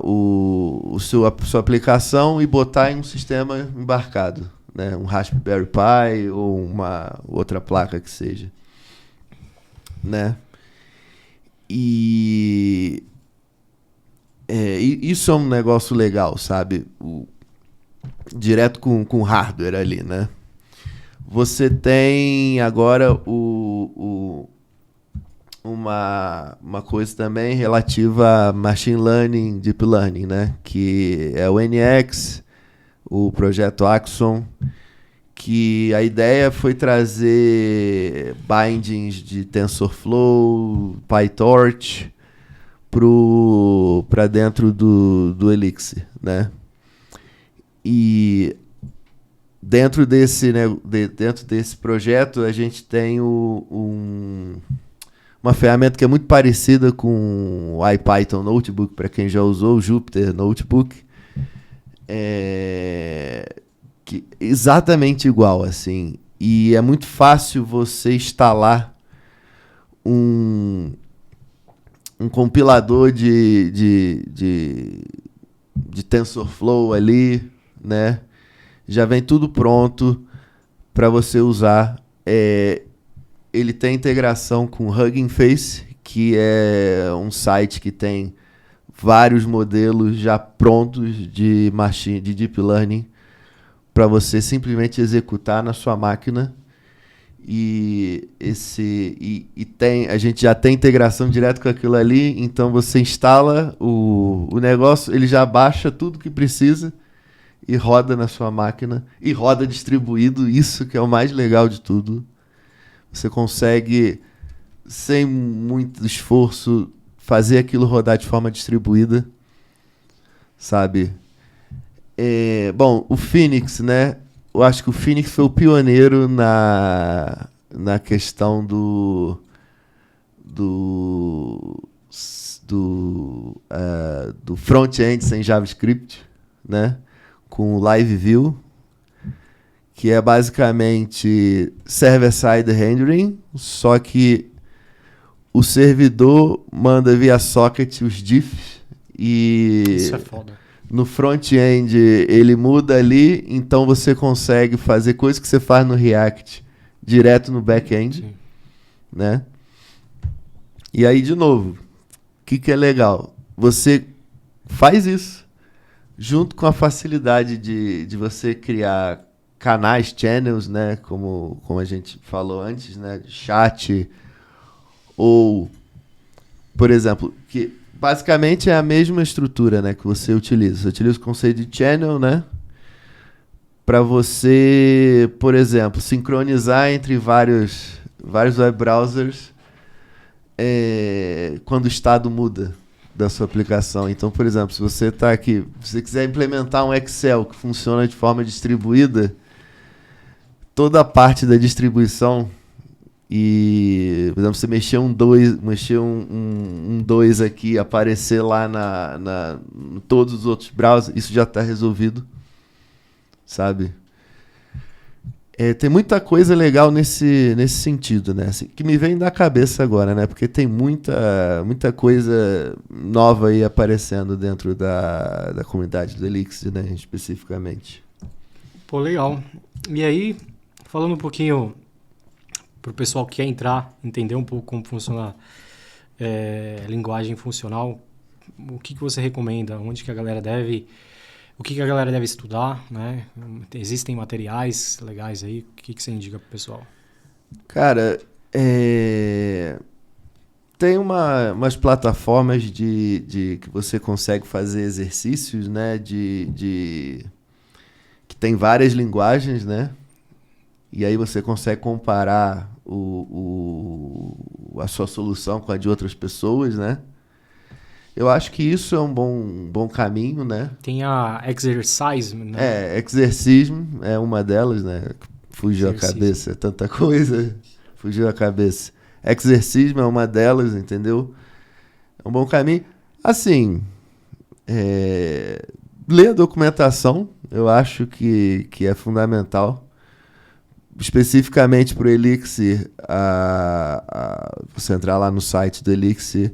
sua aplicação e botar em um sistema embarcado, né? Um Raspberry Pi ou uma outra placa que seja, né? E isso é um negócio legal, sabe? Direto com hardware ali, né? Você tem agora uma coisa também relativa a Machine Learning, Deep Learning, né? Que é o NX, o projeto Axon, que a ideia foi trazer bindings de TensorFlow, PyTorch para dentro do Elixir, né? E dentro desse projeto a gente tem uma ferramenta que é muito parecida com o IPython Notebook, para quem já usou o Jupyter Notebook, exatamente igual, assim. E é muito fácil você instalar um compilador de TensorFlow ali, né? Já vem tudo pronto para você usar. Ele tem integração com Hugging Face, que é um site que tem vários modelos já prontos de deep learning para você simplesmente executar na sua máquina. A gente já tem integração direto com aquilo ali, então você instala o negócio, ele já baixa tudo que precisa e roda na sua máquina, e roda distribuído, isso que é o mais legal de tudo. Você consegue, sem muito esforço, fazer aquilo rodar de forma distribuída, sabe? Bom, o Phoenix, né? Eu acho que o Phoenix foi o pioneiro na questão do front-end sem JavaScript, né? Com o Live View, que é basicamente server-side rendering, só que o servidor manda via socket os diffs e Isso é foda. no front-end ele muda ali, então você consegue fazer coisas que você faz no React direto no back-end, né? E aí, de novo, o que é legal? Você faz isso junto com a facilidade de você criar canais, channels, né? Como a gente falou antes, né? Chat ou, por exemplo, que basicamente é a mesma estrutura, né, que você utiliza. Você utiliza o conceito de channel, né? Para você, por exemplo, sincronizar entre vários web browsers quando o estado muda da sua aplicação. Então, por exemplo, se você está aqui, se você quiser implementar um Excel que funciona de forma distribuída, toda a parte da distribuição e, por exemplo, você mexer um 2 aqui, aparecer lá em todos os outros browsers, isso já está resolvido, sabe? Tem muita coisa legal nesse sentido, né? Assim, que me vem da cabeça agora, né? Porque tem muita coisa nova aí aparecendo dentro da comunidade do Elixir, né? Especificamente. Pô, legal. E aí, falando um pouquinho para o pessoal que quer entrar, entender um pouco como funciona linguagem funcional, o que você recomenda? Onde que a galera deve... O que a galera deve estudar, né? Existem materiais legais aí? O que você indica pro pessoal? Cara, tem umas plataformas que você consegue fazer exercícios, né? Que tem várias linguagens, né? E aí você consegue comparar a sua solução com a de outras pessoas, né? Eu acho que isso é um bom caminho, né? Tem a Exercise, né? Exercismo é uma delas, né? Fugiu a cabeça, é tanta coisa. Fugiu a cabeça. Exercismo é uma delas, entendeu? É um bom caminho. Assim, ler a documentação, eu acho que é fundamental. Especificamente para o Elixir, você entrar lá no site do Elixir,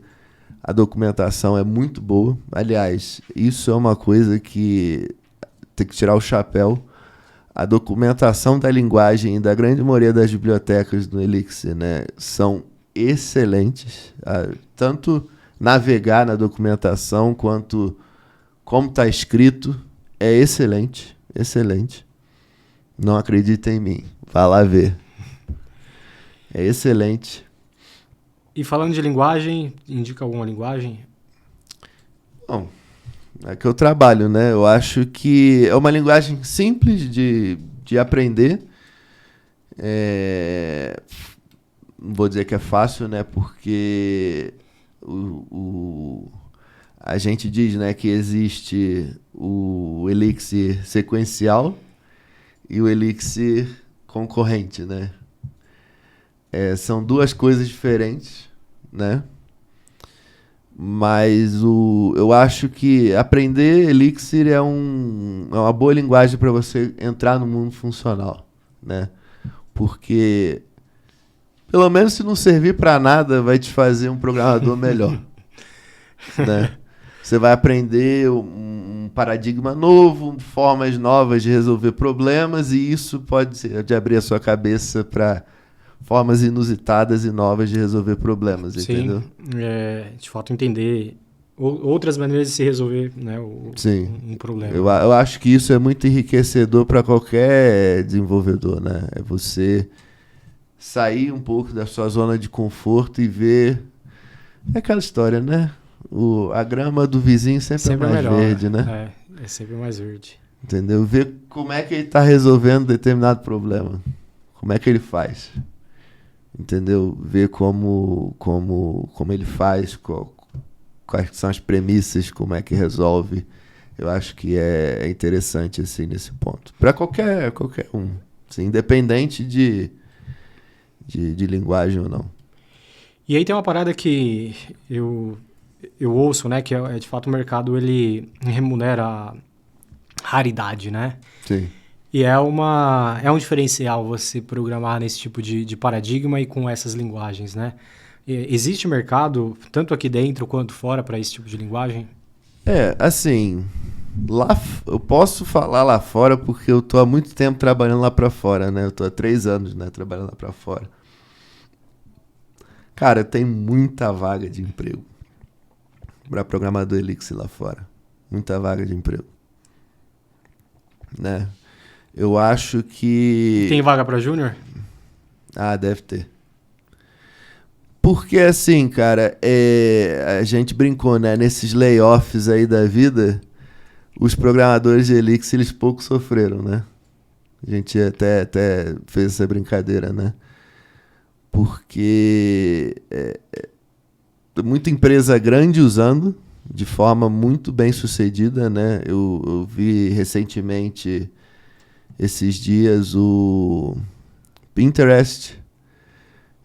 a documentação é muito boa. Aliás, isso é uma coisa que tem que tirar o chapéu. A documentação da linguagem e da grande maioria das bibliotecas do Elixir, né, são excelentes. Tanto navegar na documentação quanto como está escrito é excelente. Excelente. Não acredita em mim. Vá lá ver. É excelente. E falando de linguagem, indica alguma linguagem? Bom, é que eu trabalho, né? Eu acho que é uma linguagem simples de aprender. Não vou dizer que é fácil, né? Porque a gente diz, né, que existe o Elixir sequencial e o Elixir concorrente, né? São duas coisas diferentes, né? Mas eu acho que aprender Elixir é uma boa linguagem para você entrar no mundo funcional, né? Porque, pelo menos se não servir para nada, vai te fazer um programador melhor, né? Você vai aprender um paradigma novo, formas novas de resolver problemas, e isso pode abrir a sua cabeça para formas inusitadas e novas de resolver problemas, entendeu? Sim, de fato entender outras maneiras de se resolver, né, Sim. um problema. Eu acho que isso é muito enriquecedor para qualquer desenvolvedor, né? É você sair um pouco da sua zona de conforto e ver... É aquela história, né? A grama do vizinho sempre é mais melhor, verde, né? É sempre mais verde. Entendeu? Ver como é que ele está resolvendo determinado problema. Como é que ele faz. Entendeu? Ver como ele faz, quais são as premissas, como é que resolve. Eu acho que é interessante assim nesse ponto. Para qualquer um. Assim, independente de linguagem ou não. E aí tem uma parada que eu ouço, né, que é de fato o mercado ele remunera a raridade, né? Sim. E é um diferencial você programar nesse tipo de paradigma e com essas linguagens, né? Existe mercado, tanto aqui dentro quanto fora, para esse tipo de linguagem? Assim, eu posso falar lá fora porque eu tô há muito tempo trabalhando lá para fora, né? Eu tô há 3 anos, né, trabalhando lá para fora. Cara, tem muita vaga de emprego para programador Elixir lá fora. Muita vaga de emprego. Né? Eu acho que... Tem vaga para júnior? Deve ter. Porque assim, cara, a gente brincou, né? Nesses layoffs aí da vida, os programadores de Elixir, eles pouco sofreram, né? A gente até fez essa brincadeira, né? Porque muita empresa grande usando de forma muito bem sucedida, né? Eu vi recentemente, esses dias, o Pinterest,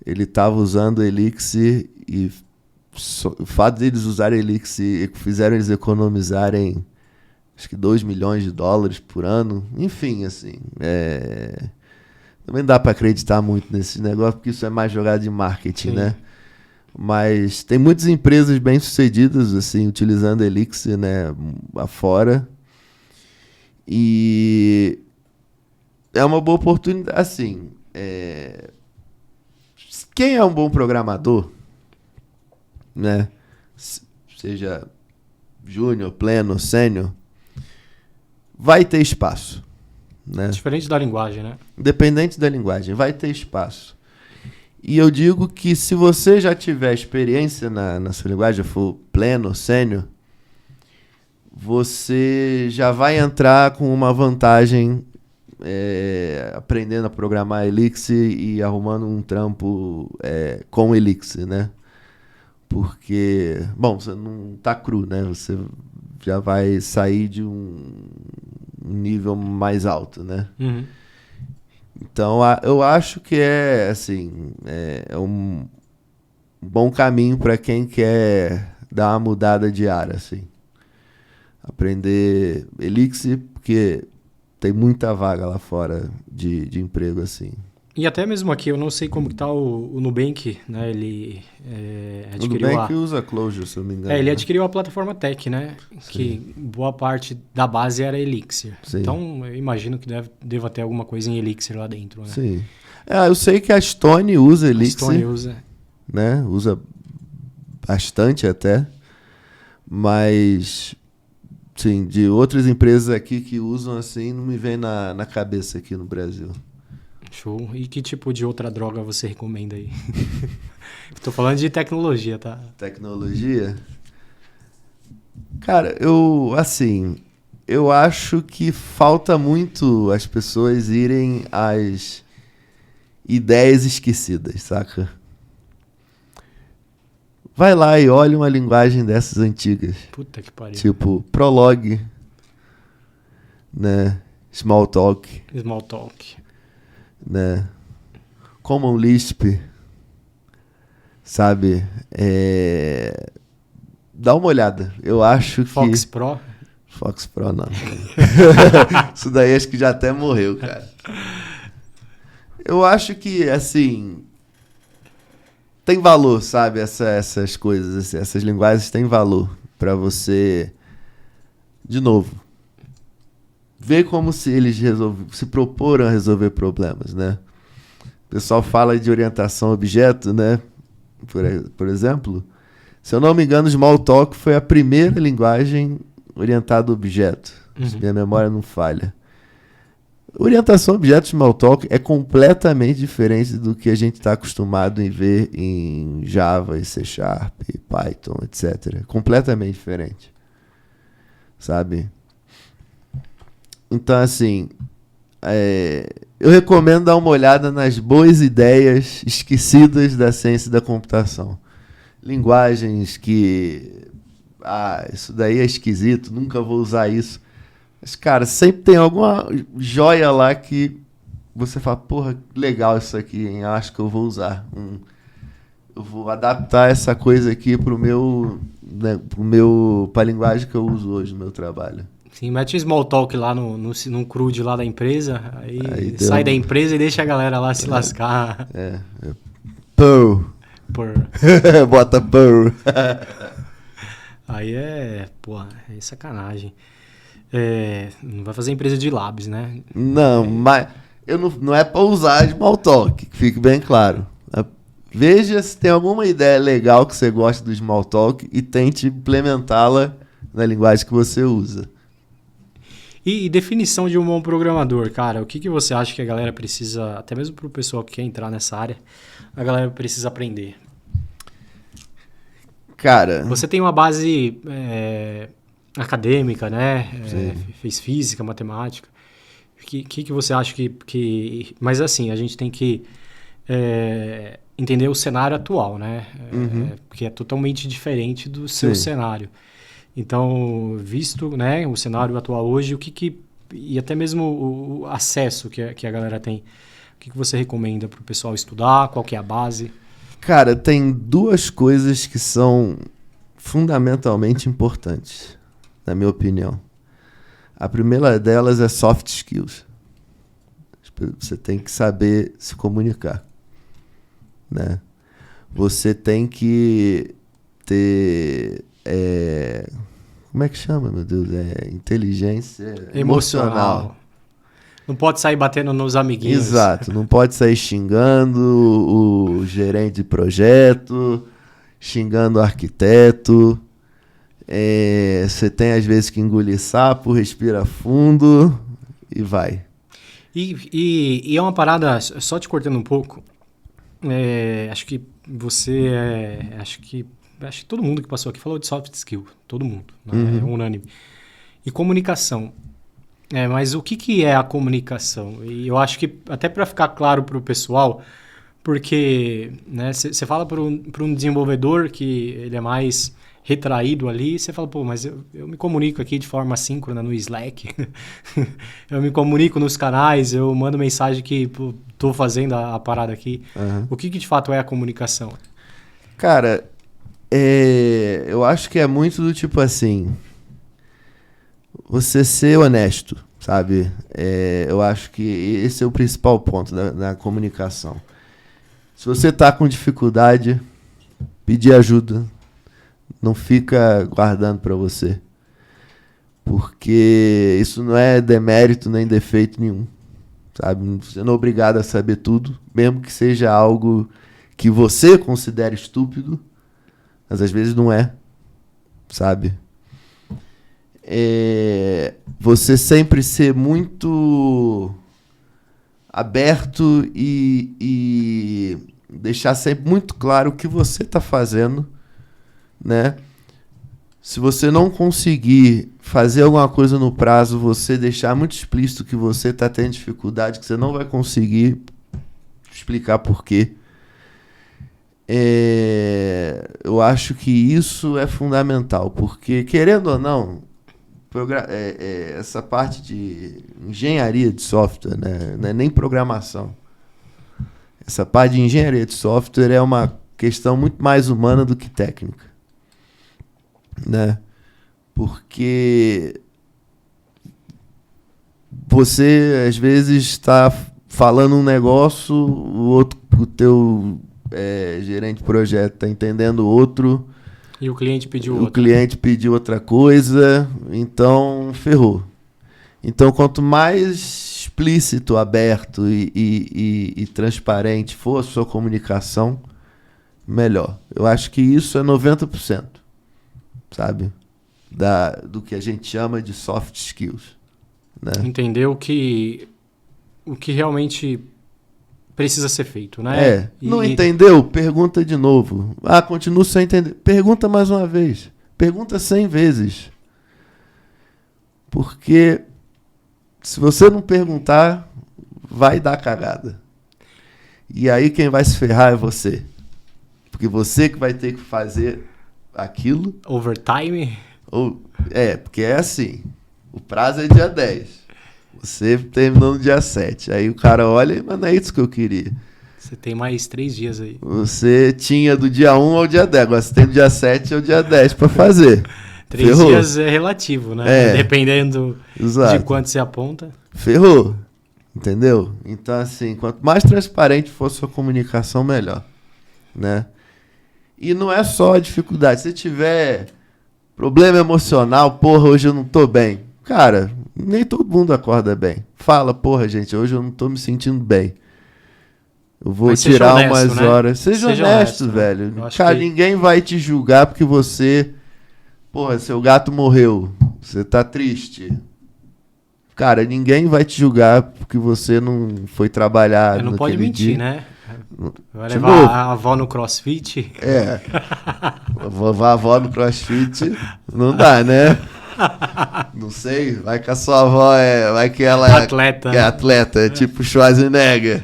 ele estava usando Elixir e o fato deles usarem Elixir fizeram eles economizarem acho que $2 milhões por ano. Enfim, assim, também dá para acreditar muito nesse negócio, porque isso é mais jogada de marketing, sim, né? Mas tem muitas empresas bem-sucedidas, assim, utilizando Elixir, né, afora. E é uma boa oportunidade, assim, quem é um bom programador, né, seja júnior, pleno, sênior, vai ter espaço, né? Diferente da linguagem, né? Independente da linguagem, vai ter espaço. E eu digo que se você já tiver experiência na sua linguagem, for pleno, sênior, você já vai entrar com uma vantagem aprendendo a programar Elixir e arrumando um trampo com Elixir, né? Porque, bom, você não tá cru, né? Você já vai sair de um nível mais alto, né? Uhum. Então, eu acho que assim, é um bom caminho para quem quer dar uma mudada de área, assim. Aprender Elixir, porque tem muita vaga lá fora de emprego, assim. E até mesmo aqui, eu não sei como que tá o Nubank, né? Ele adquiriu o Nubank usa Clojure, se eu não me engano. ele adquiriu a plataforma Tech, né? Sim. Que boa parte da base era Elixir. Sim. Então, eu imagino que deva ter alguma coisa em Elixir lá dentro, né? Sim. Eu sei que a Stone usa Elixir. A Stone usa. Né? Usa bastante até. Mas, sim, de outras empresas aqui que usam assim, não me vem na cabeça aqui no Brasil. Show. E que tipo de outra droga você recomenda aí? Tô falando de tecnologia, tá? Tecnologia? Cara, eu acho que falta muito as pessoas irem às ideias esquecidas, saca? Vai lá e olha uma linguagem dessas antigas. Puta que pariu. Tipo, Prolog, né? Smalltalk. Né? Common Lisp, sabe? dá uma olhada. Eu acho que... Fox Pro? Fox Pro, não. Isso daí acho que já até morreu, cara. Eu acho que, assim... Tem valor, sabe? Essas coisas, essas linguagens têm valor para você, de novo, ver como se eles se proporam a resolver problemas, né? O pessoal fala de orientação a objeto, né? Por exemplo, se eu não me engano, Smalltalk foi a primeira linguagem orientada a objeto. Se minha memória não falha. Orientação a objeto Smalltalk é completamente diferente do que a gente está acostumado em ver em Java, e C Sharp, e Python, etc. Completamente diferente. Sabe? Então, assim, eu recomendo dar uma olhada nas boas ideias esquecidas da ciência da computação. Linguagens que... isso daí é esquisito, nunca vou usar isso. Mas, cara, sempre tem alguma joia lá que você fala, porra, legal isso aqui, hein? Acho que eu vou usar. Eu vou adaptar essa coisa aqui pro pra linguagem que eu uso hoje no meu trabalho. Sim, mete o Smalltalk lá no CRUD lá da empresa, aí sai da empresa e deixa a galera lá se lascar. Perl. Bota Perl. Aí é sacanagem. Não vai fazer empresa de labs, né? Não, mas não é para usar Smalltalk, que fique bem claro. Veja se tem alguma ideia legal que você gosta do Smalltalk e tente implementá-la na linguagem que você usa. E definição de um bom programador, cara, o que você acha que a galera precisa, até mesmo para o pessoal que quer entrar nessa área, a galera precisa aprender? Cara... Você tem uma base acadêmica, né? Fez física, matemática. O que você acha que... Mas assim, a gente tem que entender o cenário atual, né? Porque é totalmente diferente do seu cenário. Então, visto, né, o cenário atual hoje, e até mesmo o acesso que a galera tem, o que você recomenda para o pessoal estudar? Qual que é a base? Cara, tem duas coisas que são fundamentalmente importantes, na minha opinião. A primeira delas é soft skills. Você tem que saber se comunicar, né? Você tem que ter... como é que chama, meu Deus? Inteligência emocional. Não pode sair batendo nos amiguinhos. Exato. Não pode sair xingando o gerente de projeto, xingando o arquiteto. Você tem, às vezes, que engolir sapo, respira fundo e vai. E é uma parada, só te cortando um pouco, acho que você acho que todo mundo que passou aqui falou de soft skill, todo mundo, né? É unânime. E comunicação. Mas o que é a comunicação? E eu acho que, até para ficar claro para o pessoal, porque você fala para um desenvolvedor que ele é mais retraído ali, você fala, pô, mas eu me comunico aqui de forma assíncrona no Slack, eu me comunico nos canais, eu mando mensagem que estou fazendo a parada aqui. O que de fato é a comunicação? Cara, eu acho que é muito do tipo assim, você ser honesto, sabe? Eu acho que esse é o principal ponto da comunicação. Se você está com dificuldade, pedir ajuda. Não fica guardando para você. Porque isso não é demérito nem defeito nenhum. Sabe? Você não é obrigado a saber tudo, mesmo que seja algo que você considere estúpido, mas às vezes não é. Sabe? Você sempre ser muito aberto e deixar sempre muito claro o que você está fazendo, né? Se você não conseguir fazer alguma coisa no prazo, você deixar muito explícito que você está tendo dificuldade, que você não vai conseguir explicar por quê. Eu acho que isso é fundamental, porque, querendo ou não, essa parte de engenharia de software, né? Não é nem programação. Essa parte de engenharia de software é uma questão muito mais humana do que técnica. né? Porque você, às vezes, está falando um negócio, o teu gerente de projeto está entendendo outro, E o cliente pediu o outra. cliente pediu outra coisa, então ferrou. Então, quanto mais explícito, aberto e transparente for a sua comunicação, melhor. Eu acho que isso é 90%, sabe? Do que a gente chama de soft skills, né? Entender o que realmente precisa ser feito, né? Não entendeu? Pergunta de novo. Ah, continuo sem entender. Pergunta mais uma vez. Pergunta 100 vezes. Porque se você não perguntar, vai dar cagada. E aí quem vai se ferrar é você. Porque você que vai ter que fazer aquilo. Overtime? Porque é assim. O prazo é dia 10. Você terminou no dia 7. Aí o cara olha, mas não é isso que eu queria. Você tem mais 3 dias aí. Você tinha do dia 1 ao dia 10. Agora você tem do dia 7 ao dia 10 para fazer. 3 Ferrou. dias é relativo, né? Dependendo Exato. de quanto você aponta. Ferrou. Entendeu? Então, assim, quanto mais transparente for sua comunicação, melhor. Né? E não é só a dificuldade. Se tiver problema emocional, porra, hoje eu não tô bem. Cara, nem todo mundo acorda bem. Fala, porra, gente, hoje eu não tô me sentindo bem. Eu vou tirar honesto, umas horas. Seja honesto, velho. Cara, ninguém vai te julgar porque você... Porra, seu gato morreu. Você tá triste. Cara, ninguém vai te julgar porque você não foi trabalhar. Não pode mentir, dia. Né? Vai levar a avó no CrossFit? Levar a avó no CrossFit não dá, né? Não sei, vai que a sua avó vai que ela atleta. É atleta, tipo Schwarzenegger.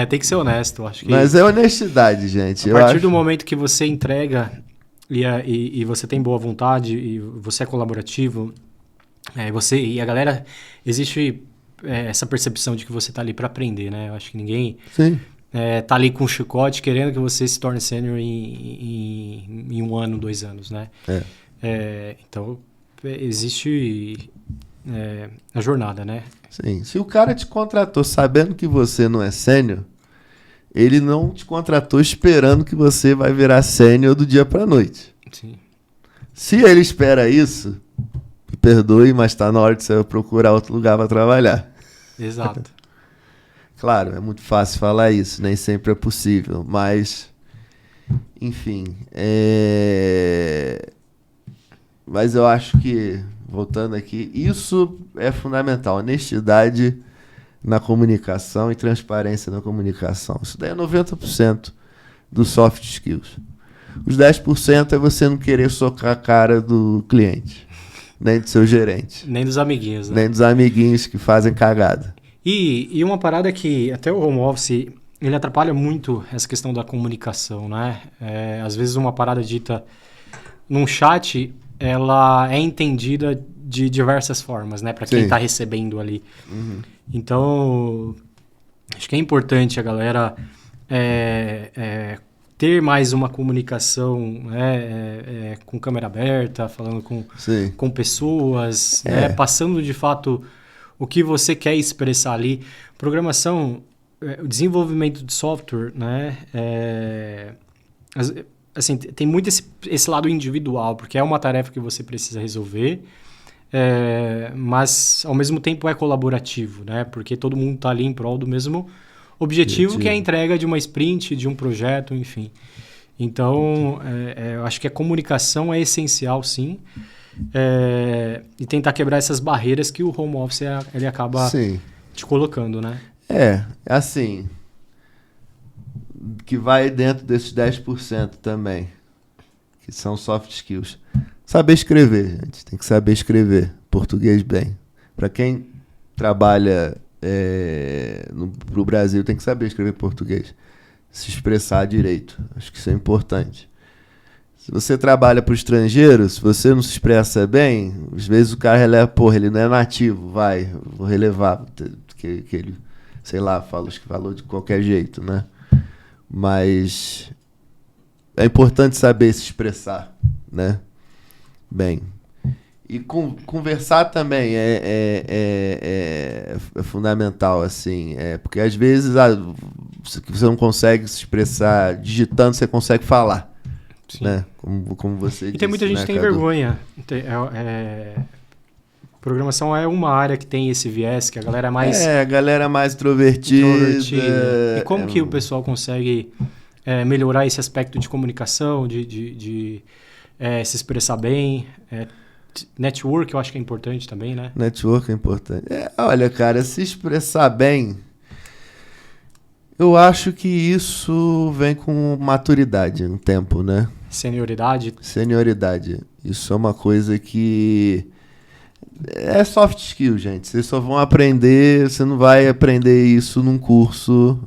Tem que ser honesto, acho que. Mas é honestidade, gente. A partir do momento que você entrega e você tem boa vontade e você é colaborativo, e a galera, existe essa percepção de que você tá ali para aprender, né? Eu acho que ninguém tá ali com um chicote querendo que você se torne sênior em 1 ano, 2 anos, né? Então, existe a jornada, né? Sim. Se o cara te contratou sabendo que você não é sênior, ele não te contratou esperando que você vai virar sênior do dia pra noite. Sim. Se ele espera isso, me perdoe, mas tá na hora de você procurar outro lugar para trabalhar. Exato. Claro, é muito fácil falar isso, nem sempre é possível, mas, enfim, mas eu acho que, voltando aqui, isso é fundamental, honestidade na comunicação e transparência na comunicação. Isso daí é 90% dos soft skills. Os 10% é você não querer socar a cara do cliente, nem do seu gerente. Nem dos amiguinhos, né? Nem dos amiguinhos que fazem cagada. E uma parada que até o home office, ele atrapalha muito essa questão da comunicação, né? Às vezes uma parada dita num chat, ela é entendida de diversas formas, né? Para quem está recebendo ali. Uhum. Então, acho que é importante a galera ter mais uma comunicação com câmera aberta, falando com pessoas, né? Passando de fato o que você quer expressar ali. Programação, o desenvolvimento de software, né? Assim, tem muito esse lado individual, porque é uma tarefa que você precisa resolver, mas ao mesmo tempo é colaborativo, né? Porque todo mundo está ali em prol do mesmo objetivo, que é a entrega de uma sprint, de um projeto, enfim. Então, eu acho que a comunicação é essencial, sim, e tentar quebrar essas barreiras que o home office ele acaba te colocando, né? Assim, que vai dentro desses 10% também, que são soft skills. Saber escrever, gente. Tem que saber escrever português bem. Para quem trabalha pro Brasil, tem que saber escrever português. Se expressar direito. Acho que isso é importante. Se você trabalha para o estrangeiro, se você não se expressa bem, às vezes o cara releva, porra, ele não é nativo, vou relevar, que ele, sei lá, falou de qualquer jeito, né? Mas é importante saber se expressar, né? Bem. E conversar também é fundamental, assim. Porque às vezes você não consegue se expressar digitando, você consegue falar. Sim. Né? Como você disse. E tem muita gente que tem vergonha. Programação é uma área que tem esse viés, que a galera é mais... a galera é mais introvertida. E como que o pessoal consegue melhorar esse aspecto de comunicação, de se expressar bem? Network eu acho que é importante também, né? Network é importante. Olha, cara, se expressar bem, eu acho que isso vem com maturidade no tempo, né? Senioridade. Isso é uma coisa que é soft skill, gente. Vocês só vão aprender, você não vai aprender isso num curso,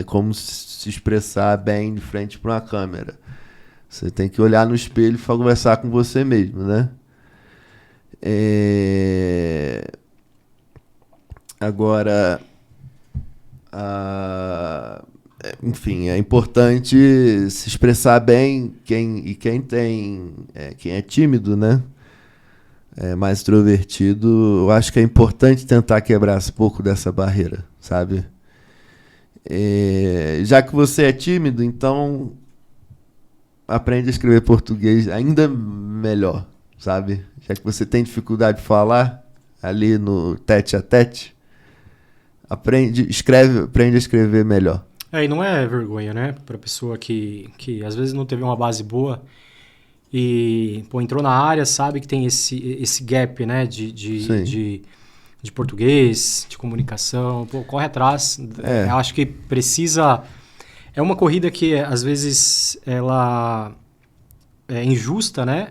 como se expressar bem de frente para uma câmera. Você tem que olhar no espelho e conversar com você mesmo, né? Agora, enfim, é importante se expressar bem. Quem é tímido, né? Mais extrovertido, eu acho que é importante tentar quebrar um pouco dessa barreira, sabe? Já que você é tímido, então aprende a escrever português ainda melhor, sabe? Já que você tem dificuldade de falar ali no tete a tete, aprende a escrever melhor. E não é vergonha, né? Pra pessoa que às vezes não teve uma base boa e entrou na área, sabe que tem esse gap, né? De português, de comunicação. Corre atrás. Eu acho que precisa... É uma corrida que, às vezes, ela é injusta, né?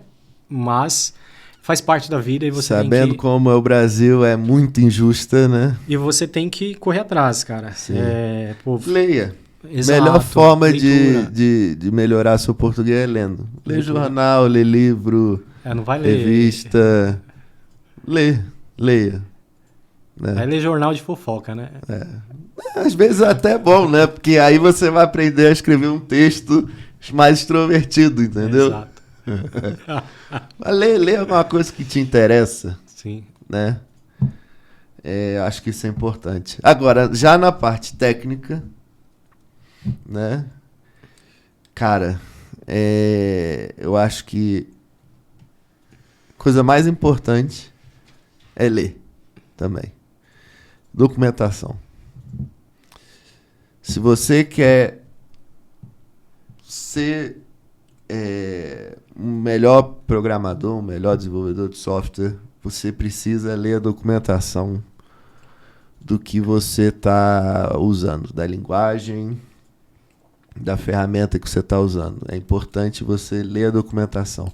Mas faz parte da vida e você Sabendo tem que... como o Brasil é muito injusta, né? E você tem que correr atrás, cara. Leia. Exato, melhor forma de melhorar seu português é lendo. Lê jornal, lê livro, não vai ler revista. Leia. Né? Vai ler jornal de fofoca, né? Às vezes é até bom, né? Porque aí você vai aprender a escrever um texto mais extrovertido, entendeu? Exato. Mas lê alguma coisa que te interessa. Sim. Né? Acho que isso é importante. Agora, já na parte técnica, né? Cara, eu acho que a coisa mais importante é ler também. Documentação. Se você quer ser um melhor programador, um melhor desenvolvedor de software, você precisa ler a documentação do que você está usando, da linguagem, da ferramenta que você está usando. É importante você ler a documentação.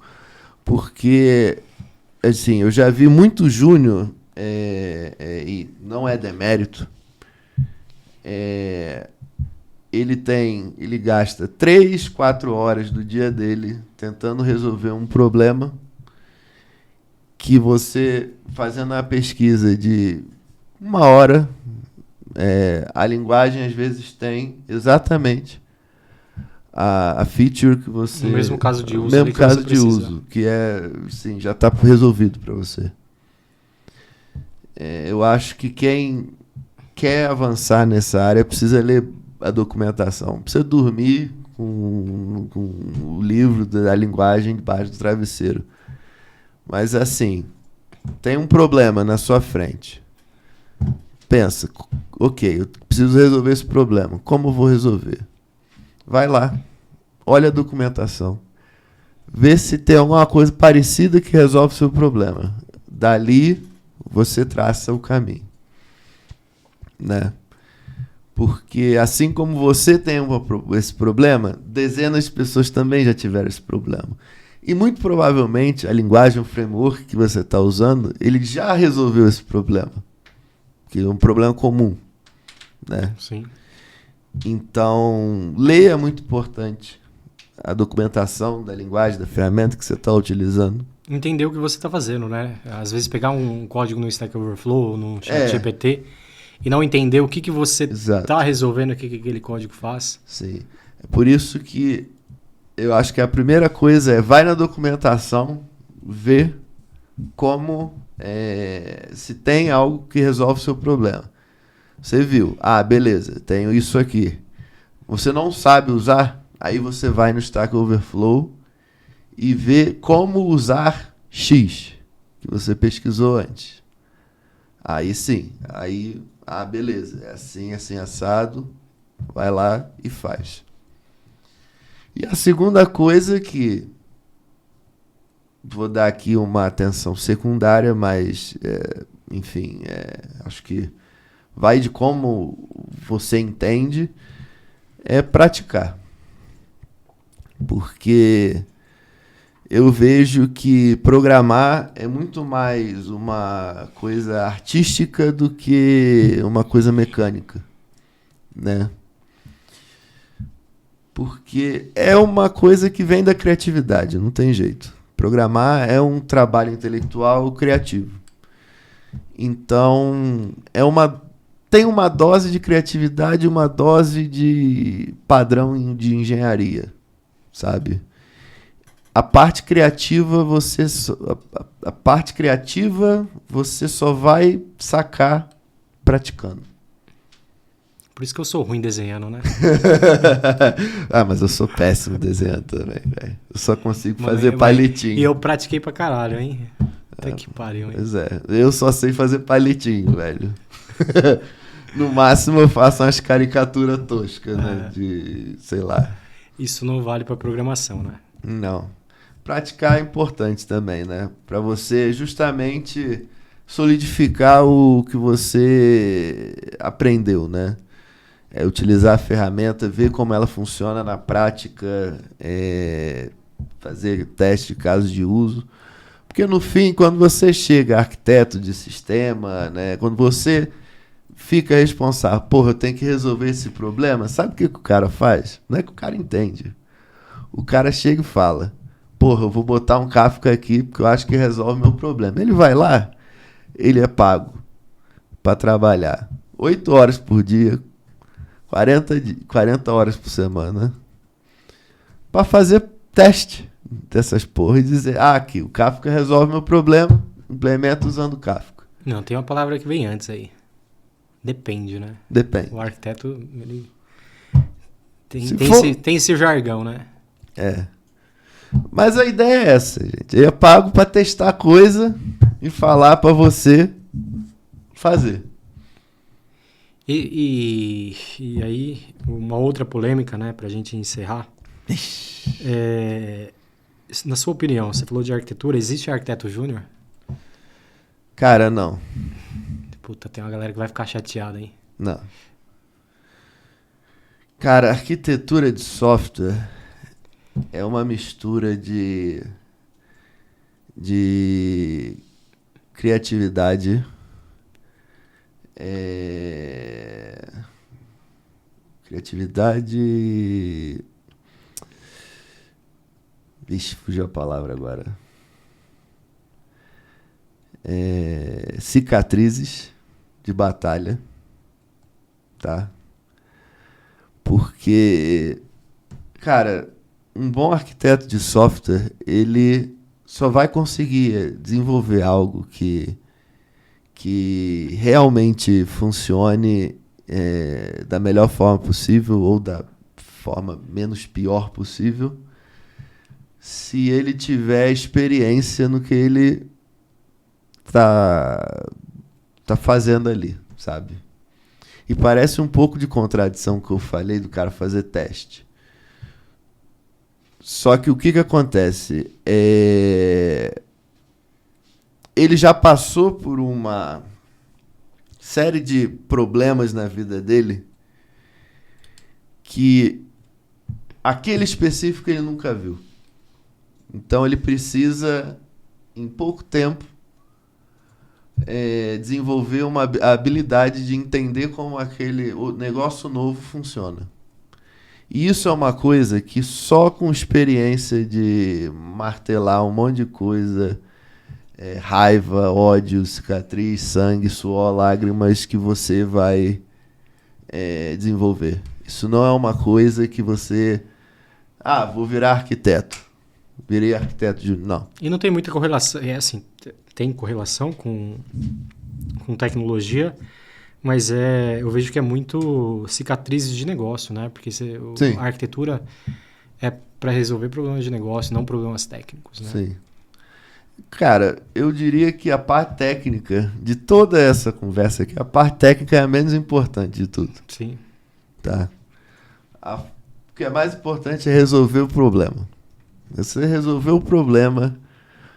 Porque, assim, eu já vi muito júnior, e não é demérito, ele gasta 3, 4 horas do dia dele tentando resolver um problema que você, fazendo a pesquisa de 1 hora, a linguagem às vezes tem exatamente a feature que você... No mesmo caso de uso. No mesmo caso de uso, que assim, já está resolvido para você. Eu acho que quem quer avançar nessa área precisa ler a documentação. Precisa dormir com o livro da linguagem debaixo do travesseiro. Mas assim, tem um problema na sua frente. Pensa, ok, eu preciso resolver esse problema. Como eu vou resolver? Vai lá, olha a documentação. Vê se tem alguma coisa parecida que resolve o seu problema. Dali, você traça o caminho. Né? Porque assim como você tem esse problema, dezenas de pessoas também já tiveram esse problema. E muito provavelmente a linguagem, o framework que você está usando, ele já resolveu esse problema. Que é um problema comum. Né? Sim. Então, leia é muito importante a documentação da linguagem, da ferramenta que você está utilizando. Entender o que você está fazendo, né? Às vezes pegar um código no Stack Overflow, no ChatGPT, e não entender o que você está resolvendo, o que aquele código faz. Sim. É por isso que eu acho que a primeira coisa é vai na documentação, ver como se tem algo que resolve o seu problema. Você viu, beleza, tenho isso aqui. Você não sabe usar, aí você vai no Stack Overflow e vê como usar X, que você pesquisou antes. Aí sim, beleza, é assim, assim, assado, vai lá e faz. E a segunda coisa que vou dar aqui uma atenção secundária, mas, enfim, acho que vai de como você entende, é praticar. Porque eu vejo que programar é muito mais uma coisa artística do que uma coisa mecânica, né? Porque é uma coisa que vem da criatividade, não tem jeito. Programar é um trabalho intelectual criativo. Então, tem uma dose de criatividade e uma dose de padrão de engenharia, sabe? A parte criativa você só vai sacar praticando. Por isso que eu sou ruim desenhando, né? Mas eu sou péssimo desenhando também, velho. Eu só consigo fazer palitinho. E eu pratiquei pra caralho, hein? Até que pariu, hein? Pois é, eu só sei fazer palitinho, velho. No máximo eu faço umas caricaturas toscas, né? De, sei lá. Isso não vale pra programação, né? Não. Praticar é importante também, né? Pra você justamente solidificar o que você aprendeu, né? Utilizar a ferramenta, ver como ela funciona na prática, fazer teste de casos de uso. Porque no fim, quando você chega arquiteto de sistema, né, quando você fica responsável, eu tenho que resolver esse problema, sabe o que o cara faz? Não é que o cara entende. O cara chega e fala, eu vou botar um Kafka aqui porque eu acho que resolve meu problema. Ele vai lá, ele é pago para trabalhar 8 horas por dia, 40 horas por semana, para fazer teste dessas porra e dizer, aqui, o Kafka resolve meu problema, implementa usando o Kafka. Não, tem uma palavra que vem antes aí. Depende, né? Depende. O arquiteto, ele tem esse jargão, né? Mas a ideia é essa, gente. Ele é pago para testar coisa e falar para você fazer. E aí, uma outra polêmica, né, pra gente encerrar. Na sua opinião, você falou de arquitetura, existe arquiteto júnior? Cara, não. Puta, tem uma galera que vai ficar chateada, hein? Não. Cara, arquitetura de software é uma mistura de criatividade, vixe, fugiu a palavra agora. Cicatrizes de batalha, tá? Porque, cara, um bom arquiteto de software, ele só vai conseguir desenvolver algo que realmente funcione da melhor forma possível ou da forma menos pior possível, se ele tiver experiência no que ele tá fazendo ali, sabe? E parece um pouco de contradição que eu falei do cara fazer teste. Só que o que acontece? Ele já passou por uma série de problemas na vida dele que aquele específico ele nunca viu. Então ele precisa, em pouco tempo, desenvolver uma habilidade de entender como o negócio novo funciona. E isso é uma coisa que só com experiência de martelar um monte de coisa, raiva, ódio, cicatriz, sangue, suor, lágrimas, que você vai desenvolver. Isso não é uma coisa que você Ah, vou virar arquiteto. Virei arquiteto de... Não. E não tem muita correlação, assim, tem correlação com tecnologia, mas eu vejo que é muito cicatrizes de negócio, né? Porque Sim. a arquitetura é para resolver problemas de negócio, não problemas técnicos, né? Sim. Cara, eu diria que a parte técnica de toda essa conversa aqui, a parte técnica é a menos importante de tudo. Sim. Tá? O que é mais importante é resolver o problema. Você resolveu o problema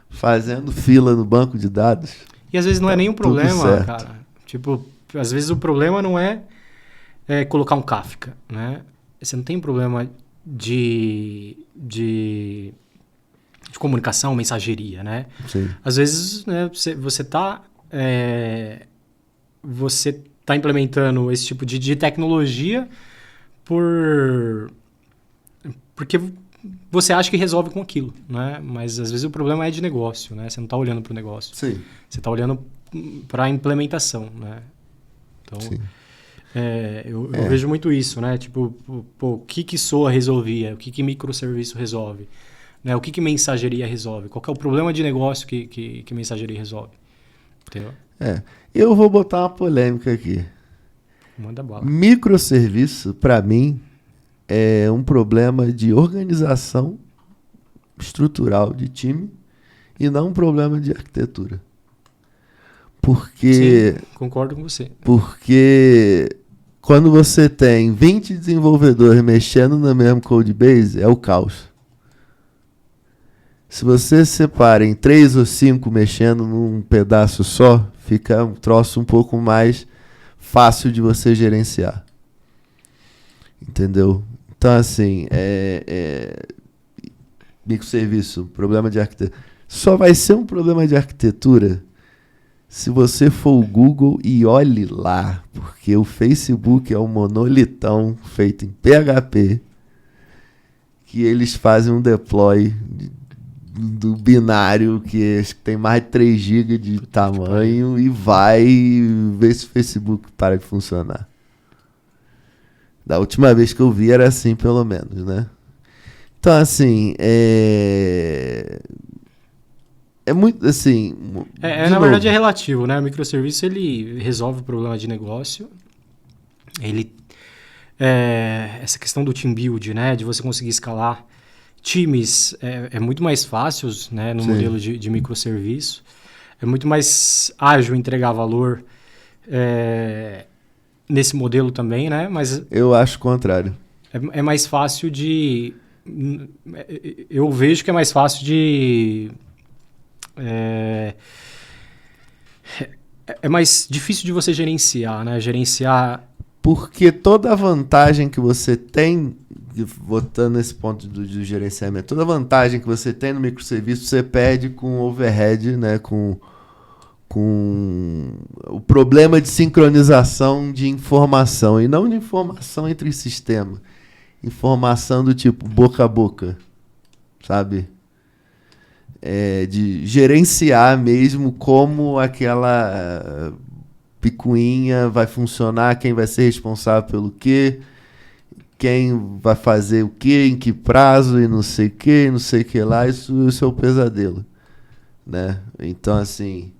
fazendo fila no banco de dados. E às vezes não é nenhum tudo problema, certo. cara. Tipo, às vezes o problema não é colocar um Kafka, né? Você não tem problema de comunicação, mensageria, né? Sim. Às vezes, né, você tá implementando esse tipo de tecnologia porque você acha que resolve com aquilo, né? Mas às vezes o problema é de negócio, né? Você não está olhando para o negócio. Sim. Você está olhando para a implementação, né? Então, Sim. eu vejo muito isso, né? Tipo, o que SOA resolvia? O que microserviço resolve? Né? O que mensageria resolve? Qual que é o problema de negócio que mensageria resolve? Entendeu? Eu vou botar uma polêmica aqui. Manda bala. Microserviço, para mim, é um problema de organização estrutural de time e não um problema de arquitetura. Porque... Sim, concordo com você. Porque quando você tem 20 desenvolvedores mexendo na mesma codebase, é o caos. Se você separa em 3 ou 5 mexendo num pedaço só, fica um troço um pouco mais fácil de você gerenciar. Entendeu? Então, assim, microserviço, problema de arquitetura. Só vai ser um problema de arquitetura se você for o Google e olhe lá, porque o Facebook é um monolitão feito em PHP, que eles fazem um deploy do binário que tem mais de 3 GB de tamanho e vai ver se o Facebook para de funcionar. Da última vez que eu vi era assim, pelo menos, né? Então, assim, é muito, assim... Na verdade é relativo, né? O microserviço, ele resolve o problema de negócio. Essa questão do team build, né? De você conseguir escalar times é muito mais fácil, né? No modelo de microserviço. É muito mais ágil entregar valor nesse modelo também, né? Mas eu acho o contrário. É mais fácil de... Eu vejo que é mais fácil de... É mais difícil de você gerenciar, né? Porque toda a vantagem que você tem, voltando nesse ponto do gerenciamento, toda a vantagem que você tem no microserviço, você perde com overhead, né? Com o problema de sincronização de informação. E não de informação entre sistemas. Informação do tipo boca a boca, sabe? De gerenciar mesmo como aquela picuinha vai funcionar, quem vai ser responsável pelo quê, quem vai fazer o quê, em que prazo e não sei o que lá, isso é o pesadelo, né? Então, assim,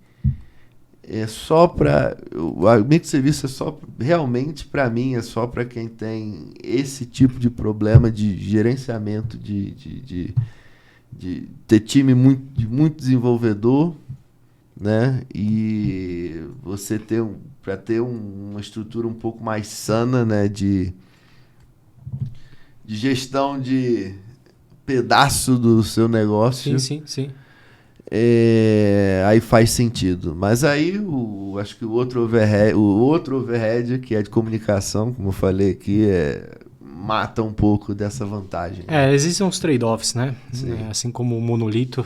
é só para... O microserviço é só, realmente, para mim, é só para quem tem esse tipo de problema de gerenciamento, de ter time de muito desenvolvedor, né? E você para ter uma estrutura um pouco mais sana, né? De gestão de pedaço do seu negócio. Sim. Aí faz sentido. Mas aí acho que o outro overhead, que é de comunicação, como eu falei aqui, mata um pouco dessa vantagem. Existem uns trade-offs, né? Assim como o monolito,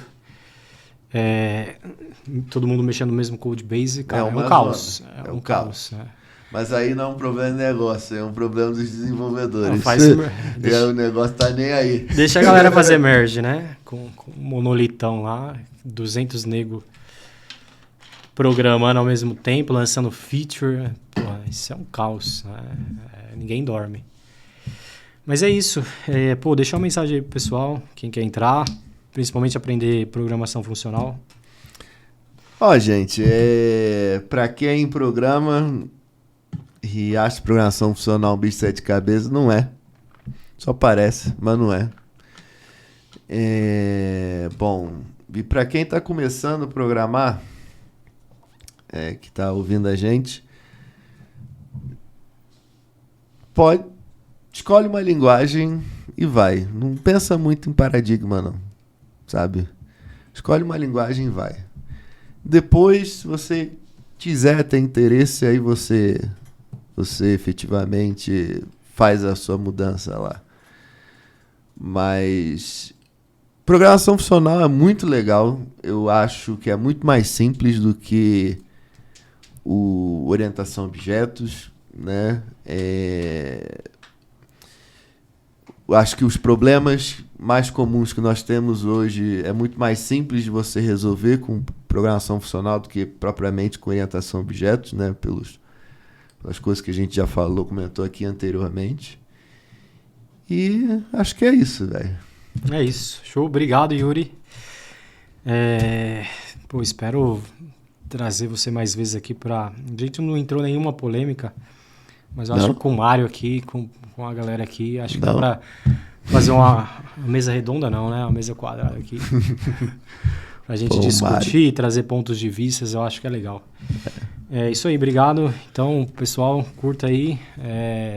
todo mundo mexendo no mesmo code base, cara, é um caos. É um caos. Né? Mas aí não é um problema de negócio, é um problema dos desenvolvedores. O negócio tá nem aí. Deixa a galera fazer merge, né? Com um monolitão lá, 200 nego programando ao mesmo tempo, lançando feature. Pô, isso é um caos, né? Ninguém dorme. Mas é isso. Deixa uma mensagem aí pro pessoal, quem quer entrar, principalmente aprender programação funcional. Gente, pra quem programa e acha programação funcional um bicho de 7 cabeças, não é. Só parece, mas não é. Bom, e pra quem tá começando a programar, que tá ouvindo a gente, escolhe uma linguagem e vai. Não pensa muito em paradigma, não. Sabe? Escolhe uma linguagem e vai. Depois, se você quiser ter interesse, aí você efetivamente faz a sua mudança lá. Mas programação funcional é muito legal. Eu acho que é muito mais simples do que o orientação a objetos, né? Eu acho que os problemas mais comuns que nós temos hoje é muito mais simples de você resolver com programação funcional do que propriamente com orientação a objetos, né? Pelas coisas que a gente já comentou aqui anteriormente. E acho que é isso, velho. É isso. Show. Obrigado, Yuri. Espero trazer você mais vezes aqui pra... A gente não entrou em nenhuma polêmica, mas eu acho que com o Mário aqui, com a galera aqui, acho que dá pra fazer uma mesa redonda, não, né? Uma mesa quadrada aqui. Pra gente discutir e trazer pontos de vista, eu acho que é legal. É isso aí, obrigado. Então, pessoal, curta aí,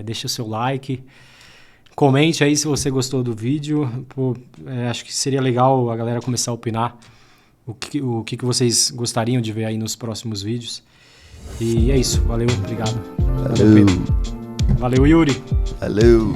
deixa o seu like, comente aí se você gostou do vídeo. Acho que seria legal a galera começar a opinar o que vocês gostariam de ver aí nos próximos vídeos. E é isso, valeu, obrigado. Valeu. Valeu, Yuri. Valeu.